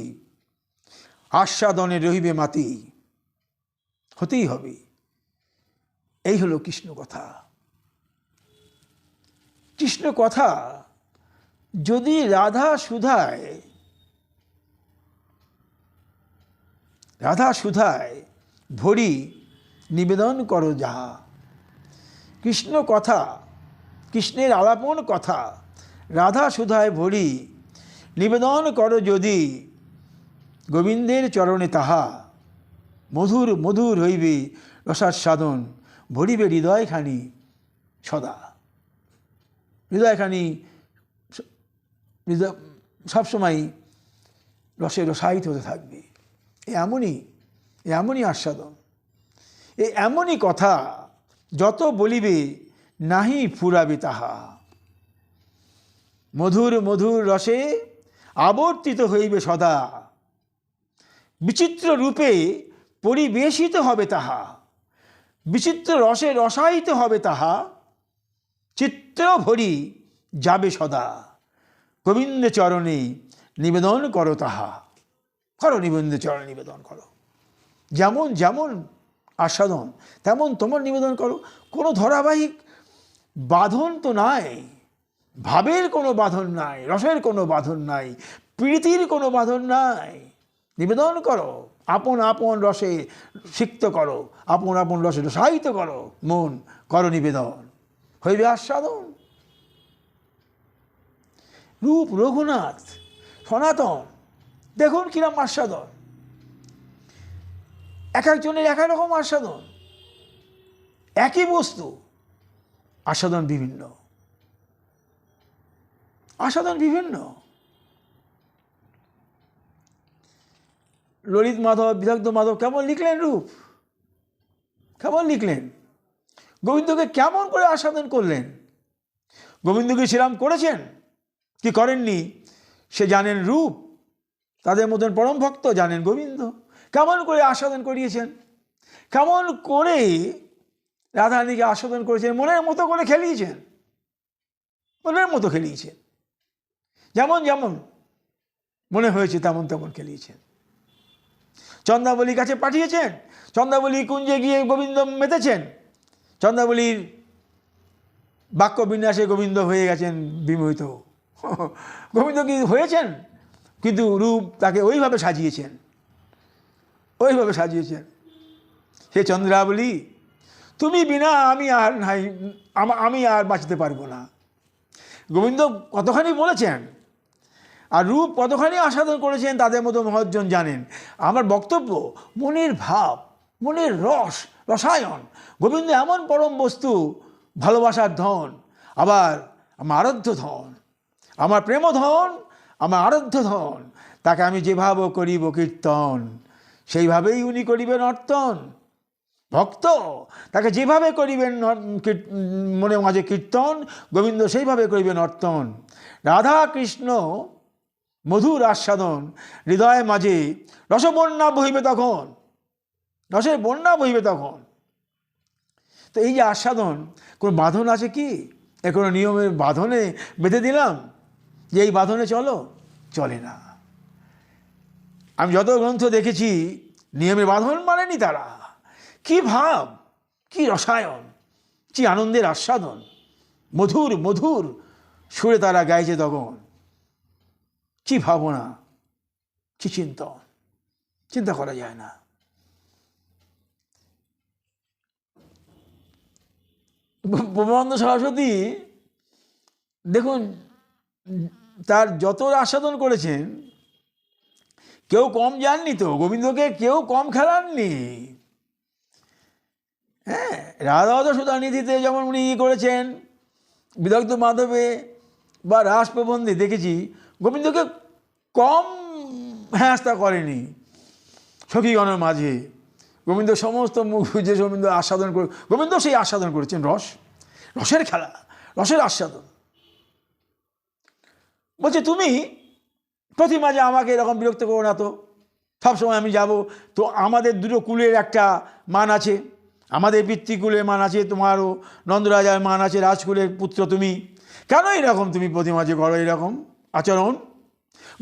আস্বাদনে রহিবে মাতি, হতেই হবে। এই হলো কৃষ্ণ কথা। কৃষ্ণ কথা যদি রাধা সুধায় ভরি নিবেদন করো যাহা। কৃষ্ণ কথা, কৃষ্ণের আলাপন কথা রাধা সুধায় ভরি নিবেদন করো যদি, গোবিন্দের চরণে তাহা মধুর মধুর হইবে রসাস্বাদন, ভরিবে হৃদয়খানি সদা। হৃদয়খানি সবসময় রসে রসায়িত হতে থাকবে। এমনই আস্বাদন, এমনই কথা যত বলিবে নাহি ফুরাবে তাহা। মধুর মধুর রসে আবর্তিত হইবে সদা, বিচিত্র রূপে পরিবেশিত হবে তাহা। বিচিত্র রসে রসায়িত হবে তাহা, চিত্র ভরি যাবে সদা। গোবিন্দ চরণে নিবেদন করো তাহা। করো নিবেন্দ চরণে নিবেদন করো। যেমন যেমন আস্বাদন তেমন তোমার নিবেদন করো। কোনো ধারাবাহিক বাঁধন তো নাই, ভাবের কোনো বাঁধন নাই, রসের কোনো বাঁধন নাই, প্রীতির কোনো বাঁধন নাই। নিবেদন করো, আপন আপন রসে সিক্ত করো, আপন আপন রসে রসায়িত করো মন, করো নিবেদন, হইবে আস্বাদন। রূপ রঘুনাথ সনাতন দেখুন কিরম আস্বাদন, এক একজনের এক এক রকম আস্বাদন। একই বস্তু, আস্বাদন বিভিন্ন, আস্বাদন বিভিন্ন। ললিত মাধব, বিদগ্ধ মাধব কেমন লিখলেন রূপ, কেমন লিখলেন, গোবিন্দকে কেমন করে আস্বাদন করলেন। গোবিন্দকে শ্রীরাম করেছেন কি করেননি সে জানেন রূপ, তাদের মতন পরম ভক্ত জানেন গোবিন্দ কেমন করে আস্বাদন করিয়েছেন, কেমন করে রাধারানীকে আস্বাদন করেছেন, মনের মতো করে খেলিয়েছেন, মনের মতো খেলিয়েছেন, যেমন যেমন মনে হয়েছে তেমন তেমন খেলিয়েছেন। চন্দ্রাবলীর কাছে পাঠিয়েছেন, চন্দ্রাবলী কুঞ্জে গিয়ে গোবিন্দ মেতেছেন, চন্দ্রাবলীর বাক্য বিন্যাসে গোবিন্দ হয়ে গেছেন বিমোহিত। গোবিন্দ কি হয়েছেন, কিন্তু রূপ তাকে ওইভাবে সাজিয়েছেন, ওইভাবে সাজিয়েছেন। হে চন্দ্রাবলী, তুমি বিনা আমি আর নাই, আমি আর বাঁচতে পারবো না। গোবিন্দ কতখানি বলেছেন আর রূপ কতখানি আস্বাদন করেছেন তাদের মতো মহৎজন জানেন। আমার বক্তব্য মনের ভাব, মনের রস, রসায়ন। গোবিন্দ এমন পরম বস্তু, ভালোবাসার ধন, আবার আমার আরাধ্য ধন, আমার প্রেমধন, আমার আরাধ্য ধন। তাকে আমি যেভাবে করিব কীর্তন, সেইভাবেই উনি করিবেন নর্তন। ভক্ত তাকে যেভাবে করিবেন মনে মাঝে কীর্তন, গোবিন্দ সেইভাবে করিবেন নর্তন। রাধা কৃষ্ণ মধুর আস্বাদন, হৃদয় মাঝে রসবন্যা বহিবে তখন, রসের বন্যা বহিবে তখন। তো এই যে আস্বাদন, কোনো বাঁধন আছে কি? এ কোনো নিয়মের বাঁধনে বেঁধে দিলাম যে এই বাঁধনে চলো, চলে না। আমি যত গ্রন্থ দেখেছি নিয়মের বাঁধন মানেনি তারা। কি ভাব, কি রসায়ন, কি আনন্দের আস্বাদন, মধুর মধুর সুরে তারা গাইছে তখন। কি ভাবনা, কি চিন্তন, চিন্তা করা যায় না। ব্রহ্মানন্দ সরস্বতী দেখুন, তার যত আস্বাদন করেছেন, কেউ কম যাননি তো, গোবিন্দকে কেউ কম খেলাননি। হ্যাঁ, রাধা সুধানিধিতে যেমন উনি করেছেন, বিদগ্ধ মাধবে বা রাস প্রবন্ধে দেখেছি গোবিন্দকে কম হেঁস্তা করেনি। সখীগণের মাঝে গোবিন্দ সমস্ত মুখ যে গোবিন্দ আস্বাদন করে, গোবিন্দ সেই আস্বাদন করেছেন রস, রসের খেলা, রসের আস্বাদন। বলছে তুমি প্রতি মাঝে আমাকে এরকম বিরক্ত করো না তো, সবসময় আমি যাব তো। আমাদের দুটো কুলের একটা মান আছে, আমাদের পিতৃকুলের মান আছে, তোমারও নন্দরাজার মান আছে, রাজকুলের পুত্র তুমি, কেন এরকম তুমি প্রতি মাঝে করো এরকম আচরণ?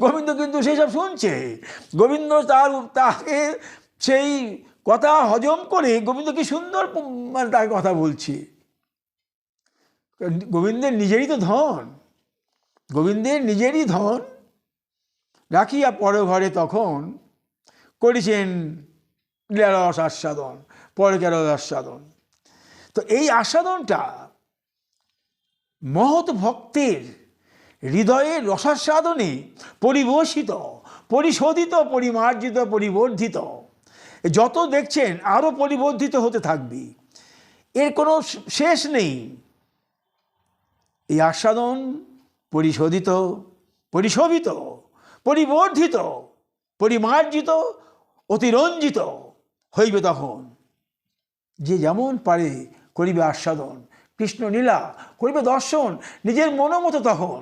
গোবিন্দ কিন্তু সেই সব শুনছে। গোবিন্দ তাকে সেই কথা হজম করে গোবিন্দ কি সুন্দর মানে তাকে কথা বলছে। গোবিন্দের নিজেরই তো ধন, গোবিন্দের নিজেরই ধন রাখিয়া পর ঘরে তখন করেছেন লীলারস আস্বাদন, পরকের আস্বাদন। তো এই আস্বাদনটা মহৎ ভক্তের হৃদয়ের রসাস্বাদনে পরিবেশিত, পরিশোধিত, পরিমার্জিত, পরিবর্ধিত, যত দেখছেন আরও পরিবর্ধিত হতে থাকবে, এর কোনো শেষ নেই। এই আস্বাদন পরিশোধিত, পরিশোভিত, পরিবর্ধিত, পরিমার্জিত, অতিরঞ্জিত হইবে তখন। যে যেমন পারে করিবে আস্বাদন, কৃষ্ণ লীলা করিবে দর্শন নিজের মনোমতো তখন।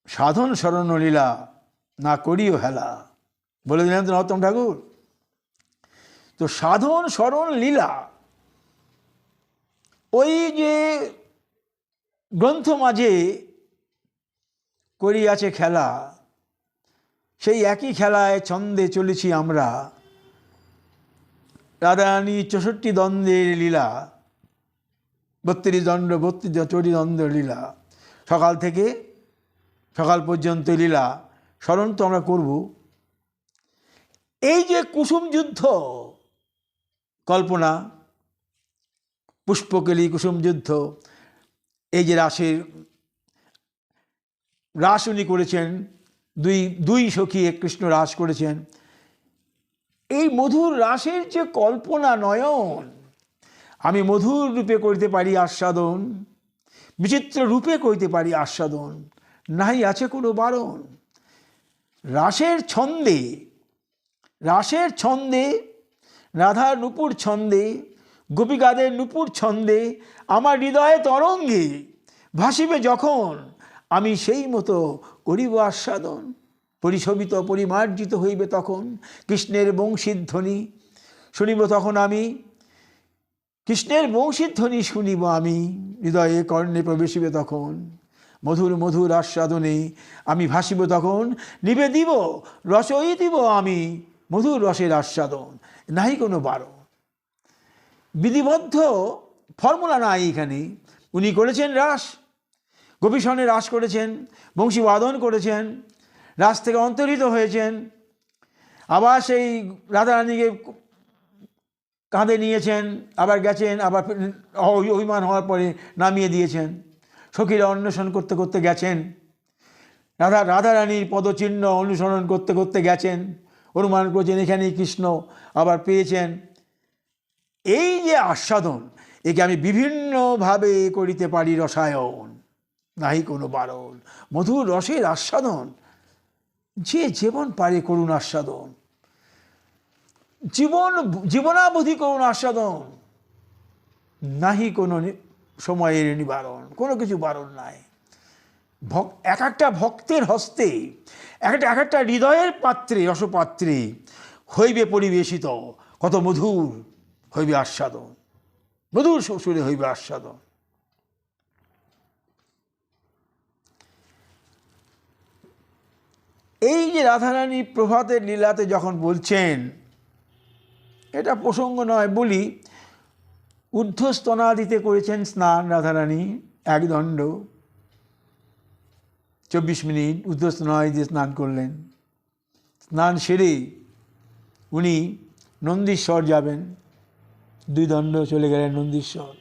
সাধন শরণ্য লীলা না করিও হেলা, বলে দিলেন তো নরোত্তম ঠাকুর। তো সাধন শরণ লীলা, ওই যে গ্রন্থ মাঝে করিয়াছে খেলা, সেই একই খেলায় ছন্দে চলেছি আমরা। রাধারানী 64 দ্বন্দ্বের লীলা, 32 দণ্ড, 32 দ্বন্দ্বের লীলা, সকাল থেকে সকাল পর্যন্ত লীলা স্মরণ তো আমরা করব। এই যে কুসুম যুদ্ধ কল্পনা, পুষ্পকেলি কুসুম যুদ্ধ, এই যে রাস উনি করেছেন, দুই সখী এক কৃষ্ণ রাস করেছেন। এই মধুর রাসের যে কল্পনা নয়ন, আমি মধুর রূপে করিতে পারি আস্বাদন, বিচিত্র রূপে করিতে পারি আস্বাদন, নাই আছে কোনো বারণ। রাসের ছন্দে, রাসের ছন্দে, রাধার নূপুর ছন্দে, গোপিকাদের নূপুর ছন্দে আমার হৃদয়ে তরঙ্গে ভাসিবে যখন, আমি সেই মতো করিব আস্বাদন। পরিশোভিত, পরিমার্জিত হইবে তখন কৃষ্ণের বংশীর ধ্বনি শুনিব তখন আমি, কৃষ্ণের বংশীর ধ্বনি শুনিব আমি, হৃদয়ে কর্ণে প্রবেশিবে তখন। মধুর মধুর আস্বাদনে আমি ভাসিব তখন, নিবে দিব রসই দিব আমি, মধুর রসের আস্বাদন, নাই কোনো বারণ। বিধিবদ্ধ ফর্মুলা নাই এখানে। উনি করেছেন রাস, গোপীসনে রাস করেছেন, বংশী বাদন করেছেন, রাস থেকে অন্তর্হিত হয়েছেন, আবার সেই রাধারানীকে কাঁধে নিয়েছেন, আবার গেছেন, আবার অভিমান হওয়ার পরে নামিয়ে দিয়েছেন। সখীরা অন্বেষণ করতে করতে গেছেন, রাধারানীর পদচিহ্ন অনুসরণ করতে করতে গেছেন, অনুমান করেছেন এখানেই কৃষ্ণ, আবার পেয়েছেন। এই যে আস্বাদন, একে আমি বিভিন্নভাবে করিতে পারি রসায়ন, নাহি কোনো বারণ। মধুর রসের আস্বাদন যে যেমন পারে করুণ আস্বাদন, জীবনাবধি করুণ আস্বাদন, নাহি কোনো সময়ের নিবারণ, কোনো কিছু বারণ নাই। এক একটা ভক্তের হস্তে, এক একটা হৃদয়ের পাত্রে, রসপাত্রে হইবে পরিবেশিত কত মধুর হইবে আস্বাদন, মধুর সুরে হইবে আস্বাদন। এই যে রাধারানী প্রভাতের লীলাতে যখন বলছেন, এটা প্রসঙ্গ নয় বলি, ঊর্ধ্বস্তনাদিতে করেছেন স্নান রাধারানী, এক দণ্ড 24 মিনিট ঊর্ধ্বস্তনাদিতে স্নান করলেন। স্নান সেরে উনি নন্দীশ্বর যাবেন, 2 দণ্ড চলে গেলেন নন্দীশ্বর।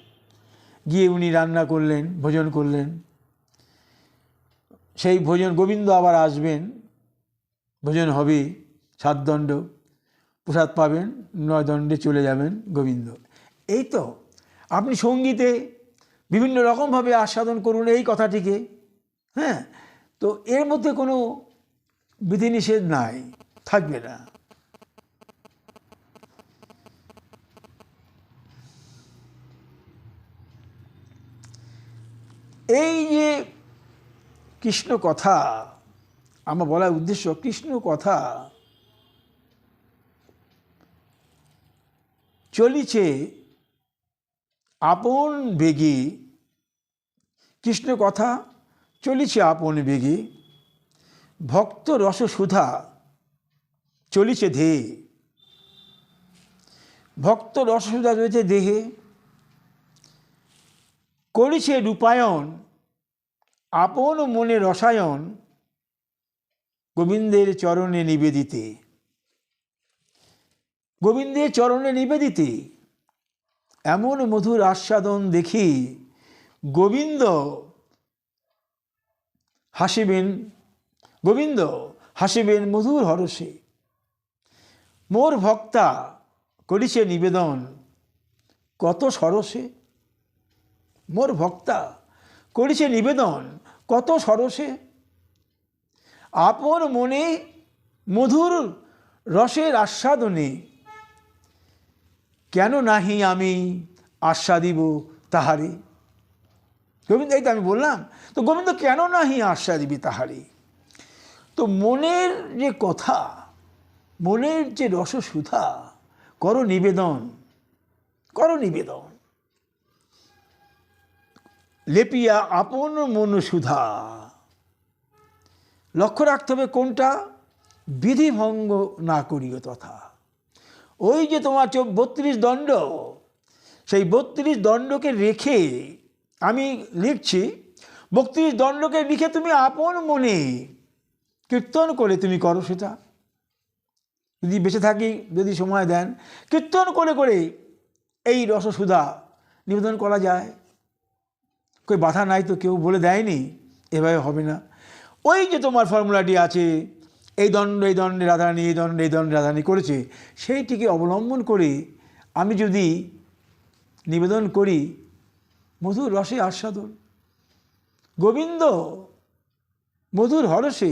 গিয়ে উনি রান্না করলেন, ভোজন করলেন। সেই ভোজন, গোবিন্দ আবার আসবেন, ভোজন হবে, 7 দণ্ড প্রসাদ পাবেন, 9 দণ্ডে চলে যাবেন গোবিন্দ। এই তো আপনি সঙ্গীতে বিভিন্ন রকমভাবে আস্বাদন করুন এই কথাটিকে। হ্যাঁ, তো এর মধ্যে কোনো বিধিনিষেধ নাই, থাকবে না। এই যে কৃষ্ণ কথা, আমার বলার উদ্দেশ্য, কৃষ্ণ কথা চলিছে আপন বেগে, কৃষ্ণ কথা চলিছে আপন বেগে, ভক্ত রসসুধা চলিছে দেহে, ভক্ত রসসুধা রয়েছে দেহে, করিছে রূপায়ণ আপন মনে রসায়ন, গোবিন্দের চরণে নিবেদিতে, গোবিন্দের চরণে নিবেদিতে এমন মধুর আস্বাদন দেখি গোবিন্দ হাসিবেন, গোবিন্দ হাসিবেন মধুর হরষে। মোর ভক্তা করিছে নিবেদন কত সরসে, মোর ভক্তা করিছে নিবেদন কত সরসে, আপন মনে মধুর রসের আস্বাদনে, কেন নাহি আমি আস্বাদিব তাহারে। গোবিন্দ, এই তো আমি বললাম, তো গোবিন্দ কেন নাহি আস্বাদিবি তাহারে। তো মনের যে কথা, মনের যে রসসুধা, করো নিবেদন, করো নিবেদন, লেপিয়া আপন মনসুধা। লক্ষ্য রাখতে হবে কোনটা, বিধিভঙ্গ না করিও তথা। ওই যে তোমার 32 দণ্ড, সেই 32 দণ্ডকে রেখে আমি লিখছি, 32 দণ্ডকে লিখে তুমি আপন মনে কীর্তন করে তুমি করো সেটা। যদি বেঁচে থাকি, যদি সময় দেন, কীর্তন করে করে এই রসসুধা নিবেদন করা যায়। কই বাধা নাই তো, কেউ বলে দেয়নি এভাবে হবে না। ওই যে তোমার ফর্মুলাটি আছে, এই দণ্ড এই দণ্ডে রাধারানী, এই দণ্ডে এই দণ্ডে রাধারানী করেছে, সেইটিকে অবলম্বন করে আমি যদি নিবেদন করি, মধুর রসে আস্বাদন, গোবিন্দ মধুর হরসে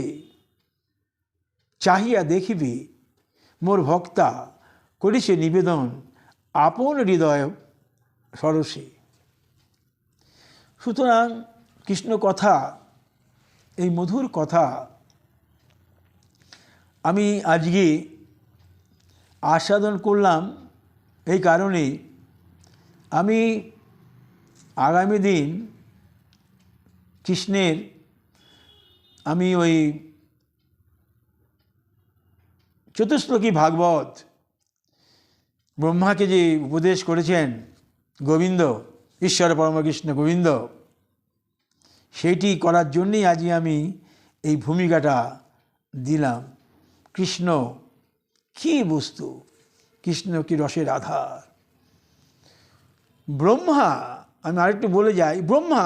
চাহিয়া দেখিবে, মোর ভক্তা করিছে নিবেদন আপন হৃদয় সরসে। সুতরাং কৃষ্ণ কথা, এই মধুর কথা আমি আজকে আস্বাদন করলাম। এই কারণে আমি আগামী দিন কৃষ্ণের, আমি ওই চতুশ্লোকী ভাগবত, ব্রহ্মাকে যে উপদেশ করেছেন গোবিন্দ, ঈশ্বর পরমকৃষ্ণ গোবিন্দ, সেইটি করার জন্যই আজই আমি এই ভূমিকাটা দিলাম। কৃষ্ণ কী বস্তু, কৃষ্ণ কি রসের আধার, ব্রহ্মা, আমি আরেকটু বলে যাই, ব্রহ্মা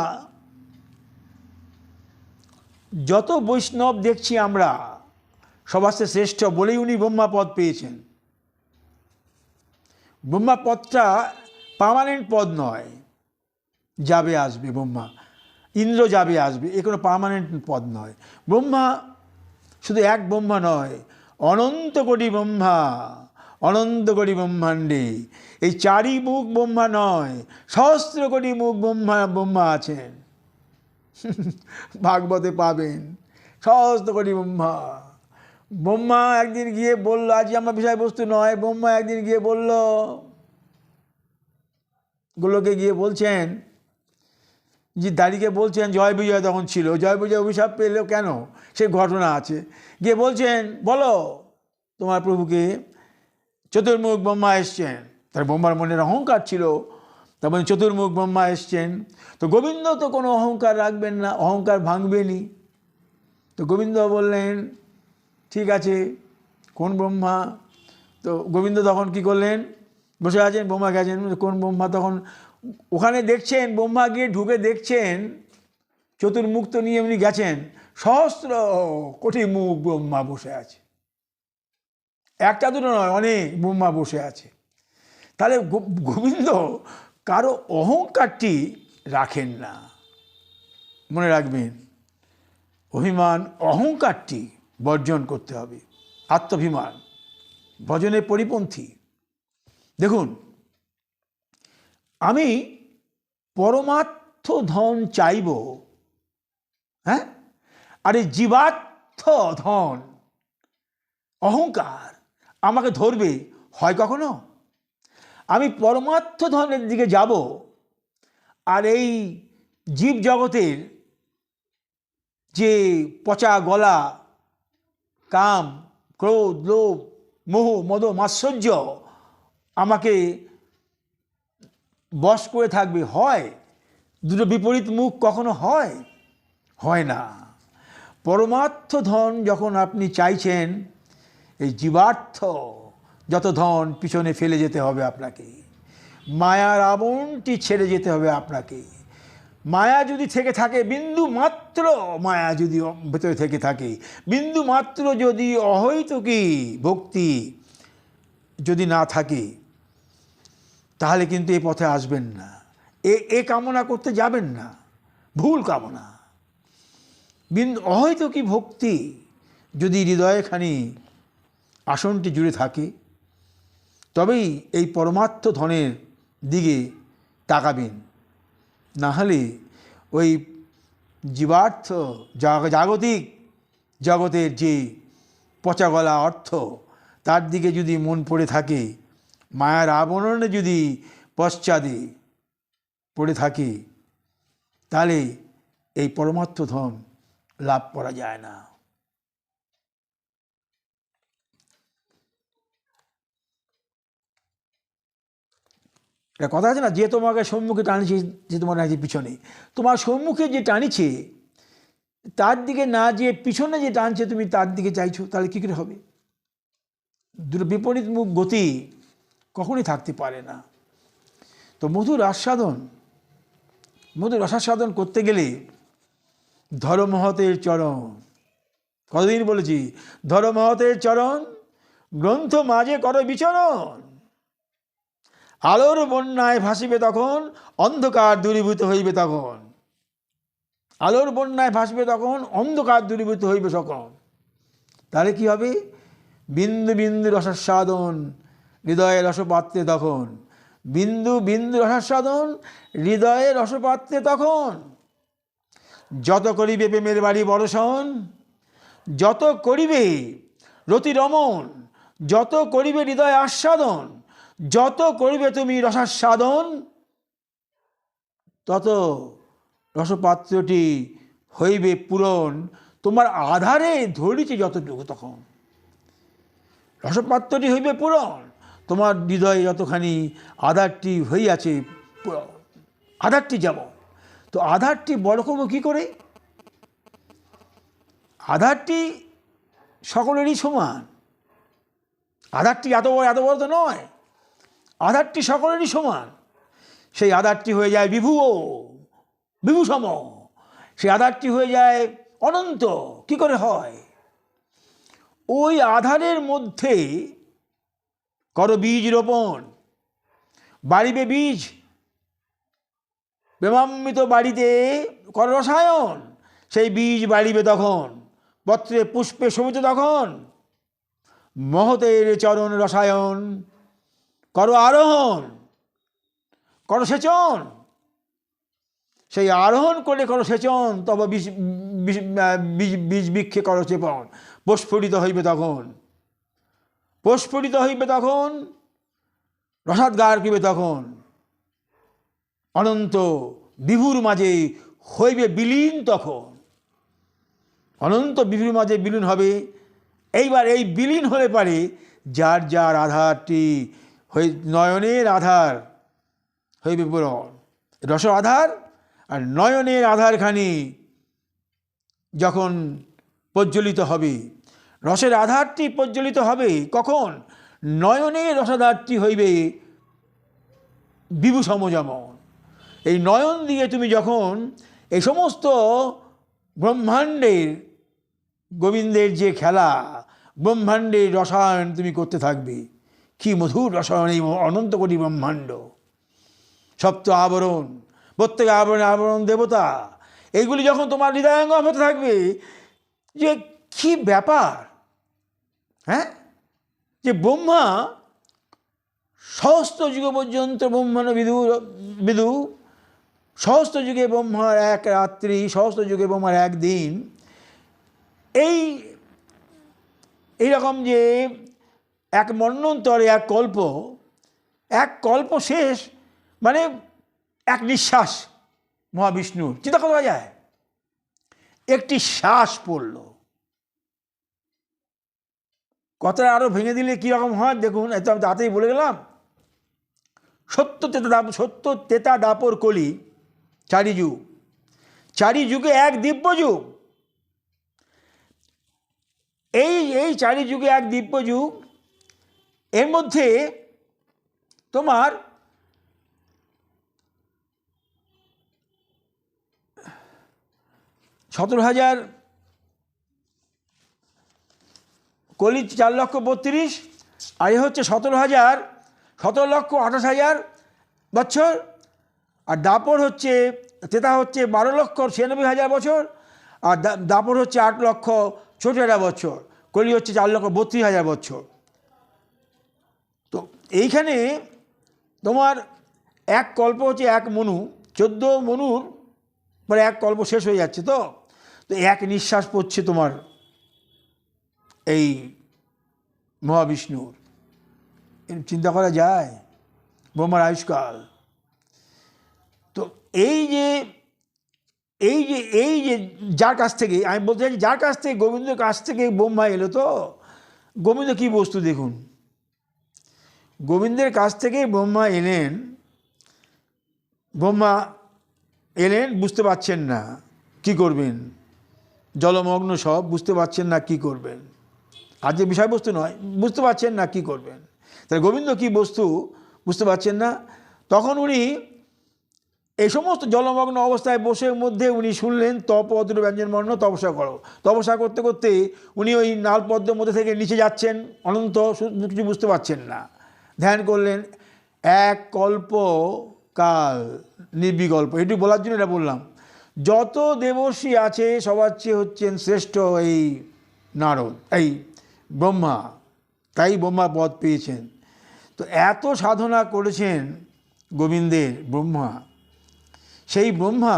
যত বৈষ্ণব দেখছি আমরা সবার চেয়ে শ্রেষ্ঠ বলেই উনি ব্রহ্মা পদ পেয়েছেন। ব্রহ্মা পদটা পার্মানেন্ট পদ নয়, যাবে আসবে। ব্রহ্মা, ইন্দ্র যাবে আসবে, এ কোনো পার্মানেন্ট পদ নয়। ব্রহ্মা শুধু এক ব্রহ্মা নয়, অনন্ত কোটি ব্রহ্মা, অনন্ত কোটি ব্রহ্মাণ্ডে এই চারি মুখ ব্রহ্মা নয়, সহস্র কোটি মুখ ব্রহ্মা আছেন। ভাগবতে পাবেন সহস্র কোটি ব্রহ্মা। ব্রহ্মা একদিন গিয়ে বলল, আজ আমার বিষয়বস্তু নয়, ব্রহ্মা একদিন গিয়ে বলল, গোলকে গিয়ে বলছেন যে দাঁড়িয়ে বলছেন, জয় বিজয় তখন ছিল, জয় বিজয় অভিশাপ পেল কেন সে ঘটনা আছে। গিয়ে বলছেন, বলো তোমার প্রভুকে, চতুর্মুখ ব্রহ্মা এসছেন। তার ব্রহ্মার মনের অহংকার ছিল, তারপর চতুর্মুখ ব্রহ্মা এসছেন। তো গোবিন্দ তো কোনো অহংকার রাখবেন না, অহংকার ভাঙবেনই। তো গোবিন্দ বললেন, ঠিক আছে, কোন ব্রহ্মা? তো গোবিন্দ তখন কি করলেন, বসে আছেন, ব্রহ্মা গেছেন, কোন ব্রহ্মা? তখন ওখানে দেখছেন, ব্রহ্মা গিয়ে ঢুকে দেখছেন, চতুর্মুখ তো নিয়ে উনি গেছেন, সহস্র কোটি মুখ ব্রহ্মা বসে আছে। একটা দুটো নয়, অনেক ব্রহ্মা বসে আছে। তাহলে গোবিন্দ কারো অহংকারটি রাখেন না, মনে রাখবেন। অভিমান, অহংকারটি বর্জন করতে হবে। আত্মাভিমান ভজনের পরিপন্থী। দেখুন, আমি পরমার্থ ধন চাইব, হ্যাঁ, আর এই জীবার্থ ধন, অহংকার আমাকে ধরবে হয় কখনো? আমি পরমার্থ ধনের দিকে যাব, আর এই জীব জগতের যে পচা গলা কাম, ক্রোধ, লোভ, মোহ, মদ, মাৎসর্য আমাকে বশ করে থাকবে হয়? দুটো বিপরীত মুখ কখনো হয়? হয় না। পরমার্থ ধন যখন আপনি চাইছেন, এই জীবার্থ যত ধন পিছনে ফেলে যেতে হবে আপনাকে, মায়ার আবরণটি ছেড়ে যেতে হবে আপনাকে। মায়া যদি থেকে থাকে, বিন্দু মাত্র মায়া যদি ভেতরে থেকে থাকে, বিন্দু মাত্র যদি অহৈতুকী ভক্তি যদি না থাকে, তাহলে কিন্তু এই পথে আসবেন না, এ কামনা করতে যাবেন না, ভুল কামনা। অহৈতুকী ভক্তি যদি হৃদয়খানি আসনটি জুড়ে থাকে, তবেই এই পরমার্থ ধনের দিকে তাকাবেন। না হলে ওই জীবার্থ জাগতিক জগতের যে পচাগলা অর্থ, তার দিকে যদি মন পড়ে থাকে, মায়ার আবরণে যদি পশ্চাদে পড়ে থাকে, তাহলে এই পরমার্থ ধন লাভ করা যায় না। একটা কথা আছে না, যে তোমাকে সম্মুখে টানিছে যে তোমার আছে পিছনে। তোমার সম্মুখে যে টানিছে তার দিকে না, যে পিছনে যে টানছে তুমি তার দিকে চাইছো, তাহলে কী করে হবে? দুটো বিপরীত মুখ গতি কখনই থাকতে পারে না। তো মধুর আস্বাদন করতে গেলে ধরো মহতের চরণ। কতদিন বলেছি, ধরো মহতের চরণ, গ্রন্থ মাঝে করো বিচরণ। আলোর বন্যায় ভাসিবে তখন, অন্ধকার দূরীভূত হইবে তখন। আলোর বন্যায় ভাসবে তখন, অন্ধকার দূরীভূত হইবে তখন। তাহলে কি হবে? বিন্দু বিন্দু রসাস্বাদন হৃদয়ে রসপাত্রে তখন। বিন্দু বিন্দু রসাস্বাদন হৃদয়ে রসপাত্রে তখন। যত করিবে প্রেমের বাড়ি বরষণ, যত করিবে রতি রমণ, যত করিবে হৃদয় আস্বাদন, যত করিবে তুমি রসাস্বাদন, তত রসপাত্রটি হইবে পূরণ। তোমার আধারে ধরিছে যতটুকু, তখন রসপাত্রটি হইবে পূরণ। তোমার হৃদয়ে যতখানি আধারটি হইয়াছে, আধারটি যেমন, তো আধারটি বড় করবো কী করে? আধারটি সকলেরই সমান। আধারটি এত বড় তো নয়, আধারটি সকলেরই সমান। সেই আধারটি হয়ে যায় বিভূষম, সেই আধারটি হয়ে যায় অনন্ত। কি করে হয়? ওই আধারের মধ্যে করো বীজ রোপণ, বাড়িবে বীজ, প্রেমামৃত বাড়িতে কর রসায়ন, সেই বীজ বাড়িবে তখন, পত্রে পুষ্পে শোভিত তখন, মহতের চরণ রসায়ন করো আরোহণ, করো সেচন, সেই আরোহণ করে করো সেচন, তবে বীজ বৃক্ষে করো চেপন, প্রস্ফুটিত হইবে তখন, প্রস্ফুটিত হইবে তখন, রসাদগার করিবে তখন, অনন্ত বিভুর মাঝে হইবে বিলীন তখন, অনন্ত বিভুর মাঝে বিলীন হবে। এইবার এই বিলীন হলে পারে যার যার আধারটি নয়নের আধার হইবে পূরণ, রস আধার আর নয়নের আধারখানি যখন প্রজ্বলিত হবে, রসের আধারটি প্রজ্বলিত হবে কখন? নয়নের রসাধারটি হইবে বিভূষম যেমন। এই নয়ন দিয়ে তুমি যখন এই সমস্ত ব্রহ্মাণ্ডের, গোবিন্দের যে খেলা, ব্রহ্মাণ্ডের রসায়ন তুমি করতে থাকবে। কি মধুর রসায়ন এই অনন্ত কোটি ব্রহ্মাণ্ড, সপ্ত আবরণ, প্রত্যেক আবরণে আবরণ দেবতা, এইগুলি যখন তোমার হৃদয়ঙ্গম হতে থাকবে, যে কি ব্যাপার! হ্যাঁ, যে ব্রহ্মা সহস্র যুগ পর্যন্ত ব্রহ্মাণ্ড বিদু, সহস্র যুগে ব্রহ্মার এক রাত্রি, সহস্র যুগে ব্রহ্মার একদিন, এইরকম যে এক মন্বন্তরে এক কল্প শেষ, মানে এক নিঃশ্বাস মহাবিষ্ণুর, চিন্তা করা যায়, একটি শ্বাস পড়ল। কথাটা আরো ভেঙে দিলে কীরকম হয় দেখুন, এত আমি তাতেই বলে গেলাম। সত্য তেতা দাপর কলি, চারি যুগে এক দিব্য যুগ। এই চারি যুগে এক দিব্য যুগ, এর মধ্যে তোমার 17,000 কলি 4,32,000, আর এ হচ্ছে 17,28,000 বছর, আর দাপর হচ্ছে তেতা হচ্ছে 12,96,000 বছর, আর দাপর হচ্ছে 8,64,000 বছর, কলি হচ্ছে 4,32,000 বছর। তো এইখানে তোমার এক কল্প হচ্ছে এক মনু, 14 মনুর পরে এক কল্প শেষ হয়ে যাচ্ছে। তো এক নিঃশ্বাস পড়ছে তোমার এই মহাবিষ্ণুর, চিন্তা করা যায় ব্রহ্মার আয়ুষ্কাল। তো এই যে যার কাছ থেকে আমি বলতে চাইছি, যার কাছ থেকে গোবিন্দের কাছ থেকে ব্রহ্মা এলো, তো গোবিন্দ কি বস্তু দেখুন, গোবিন্দের কাছ থেকে ব্রহ্মা এলেন, বুঝতে পারছেন না কি করবেন, জলমগ্ন সব, বুঝতে পারছেন না কি করবেন, আর যে বিষয়বস্তু নয়, বুঝতে পারছেন না কি করবেন। তাহলে গোবিন্দ কি বস্তু বুঝতে পারছেন না। তখন উনি এই সমস্ত জলমগ্ন অবস্থায় বসে মধ্যে উনি শুনলেন তপদ্র ব্যঞ্জনবর্ণ, তপস্যা করো। তপস্যা করতে করতে উনি ওই নালপদ্মের মধ্যে থেকে নিচে যাচ্ছেন, অনন্ত কিছু বুঝতে পারছেন না, ধ্যান করলেন এক কল্প কাল নির্বিকল্প। এটু বলার জন্য এটা বললাম, যত দেবর্ষি আছে সবার চেয়ে হচ্ছেন শ্রেষ্ঠ এই নারদ, এই ব্রহ্মা, তাই ব্রহ্মা পদ পেয়েছেন। তো এত সাধনা করেছেন গোবিন্দের ব্রহ্মা, সেই ব্রহ্মা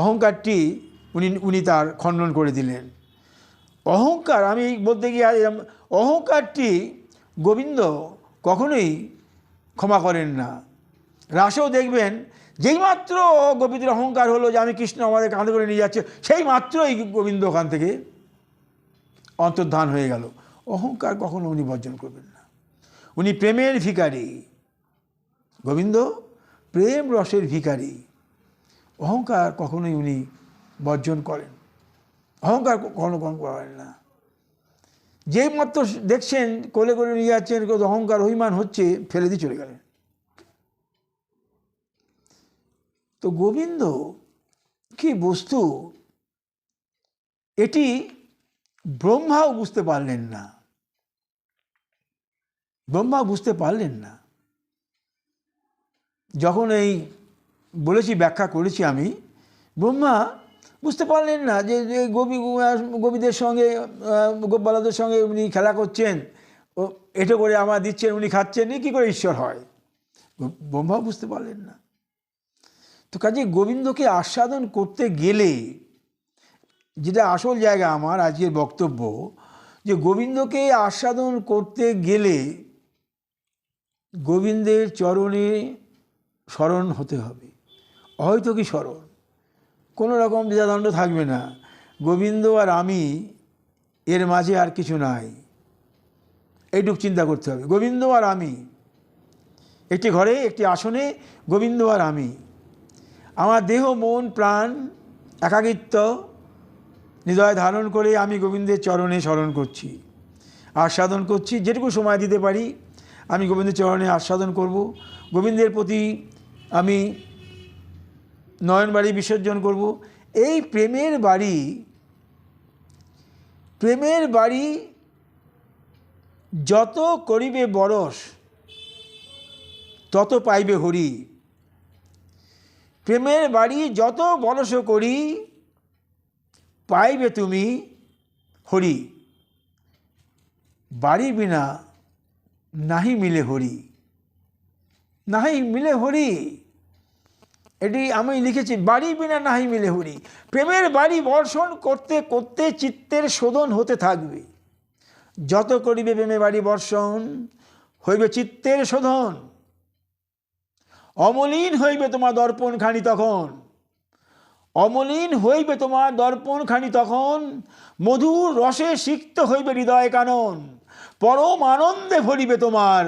অহংকারটি উনি তার খণ্ডন করে দিলেন। অহংকার, আমি বলতে গিয়ে অহংকারটি গোবিন্দ কখনোই ক্ষমা করেন না। রাসেও দেখবেন যেইমাত্র গোবিন্দের অহংকার হলো যে আমি কৃষ্ণ আমাদের কাঁধে করে নিয়ে যাচ্ছে, সেই মাত্রই গোবিন্দ ওখান থেকে অন্তর্ধান হয়ে গেল। অহংকার কখনো উনি বর্জন করবেন না। উনি প্রেমের ভিখারি, গোবিন্দ প্রেম রসের ভিখারি। অহংকার কখনোই উনি বর্জন করেন, অহংকার কখনো করেন না। যেই মাত্র দেখছেন কোলে করে নিয়ে যাচ্ছেন, অহংকার অভিমান হচ্ছে, ফেলে দিয়ে চলে গেলেন। তো গোবিন্দ কি বস্তু এটি ব্রহ্মাও বুঝতে পারলেন না, ব্রহ্মা বুঝতে পারলেন না। যখন এই বলেছি, ব্যাখ্যা করেছি আমি, ব্রহ্মা বুঝতে পারলেন না যে গোপীদের সঙ্গে, গোপবালাদের সঙ্গে উনি খেলা করছেন, ও এটো করে আমার দিচ্ছেন, উনি খাচ্ছেন, কী করে ঈশ্বর হয়, ব্রহ্মা বুঝতে পারলেন না। তো কাজে গোবিন্দকে আস্বাদন করতে গেলে, যেটা আসল জায়গা আমার আজকের বক্তব্য, যে গোবিন্দকে আস্বাদন করতে গেলে গোবিন্দের চরণে শরণ হতে হবে, হয়তো কি শরণ, কোনো রকম দ্বিধাদ্বন্দ্ব থাকবে না। গোবিন্দ আর আমি, এর মাঝে আর কিছু নাই, এইটুক চিন্তা করতে হবে। গোবিন্দ আর আমি, একটি ঘরে একটি আসনে গোবিন্দ আর আমি, আমার দেহ মন প্রাণ একাকিত্ব হৃদয় ধারণ করে আমি গোবিন্দের চরণে শরণ করছি, আস্বাদন করছি। যেটুকু সময় দিতে পারি আমি গোবিন্দের চরণে আস্বাদন করব, গোবিন্দের প্রতি আমি নয়ন বাড়ি বিসর্জন করব। এই প্রেমের বাড়ি যত করিবে বরস তত পাইবে হরি। প্রেমের বাড়ি যত বরস করি পাইবে তুমি হরি। বাড়ি বিনা নাহি মিলে হরি, নাহি মিলে হরি, এটি আমি লিখেছি, বাড়ি বিনা নাহি মিলে হরি। প্রেমের বাড়ি বর্ষণ করতে করতে চিত্তের শোধন হতে থাকবে। যত করিবে প্রেমের বাড়ি বর্ষণ হইবে চিত্তের শোধন। অমলিন হইবে তোমার দর্পণখানি তখন, অমলিন হইবে তোমার দর্পণখানি তখন। মধুর রসে সিক্ত হইবে হৃদয় কানন। পরম আনন্দে ভরিবে তোমার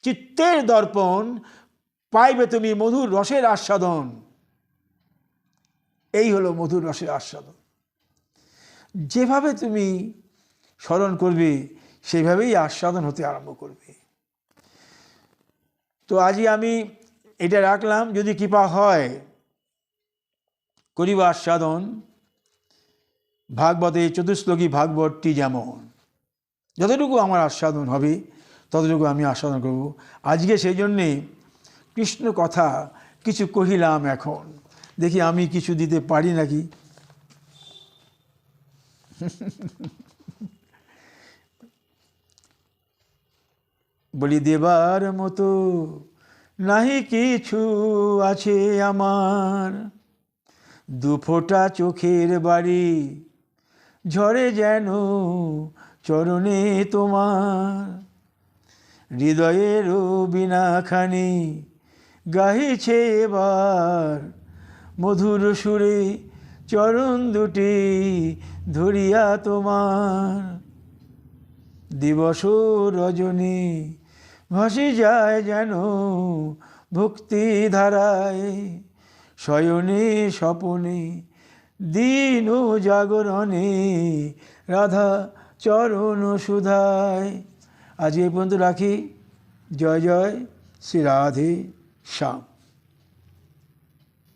চিত্তের দর্পণ, পাইবে তুমি মধুর রসের আস্বাদন। এই হলো মধুর রসের আস্বাদন। যেভাবে তুমি স্মরণ করবে সেইভাবেই আস্বাদন হতে আরম্ভ করবে। তো আজই আমি এটা রাখলাম, যদি কৃপা হয় করিব আস্বাদন। ভাগবতে চতুশ্লোকী ভাগবতটি যেমন, যতটুকু আমার আস্বাদন হবে ততটুকু আমি আস্বাদন করব। আজকে সেই জন্যে কৃষ্ণ কথা কিছু কহিলাম। এখন দেখি আমি কিছু দিতে পারি নাকি। বলি দেবার মতো নাহি কিছু আছে আমার, দুফোঁটা চোখের বাড়ি ঝরে যেন চরণে তোমার। হৃদয়ের বীণাখানি গাহিছে এবার মধুর সুরে চরণ দুটি ধরিয়া তোমার। দিবস রজনী ভাসি যায় যেন ভক্তি ধারায়, শয়নে স্বপনে দিন জাগরণে রাধা চরণ সুধায়। আজ এই পর্যন্ত রাখি। জয় জয় শ্রী রাধে শ্যাম।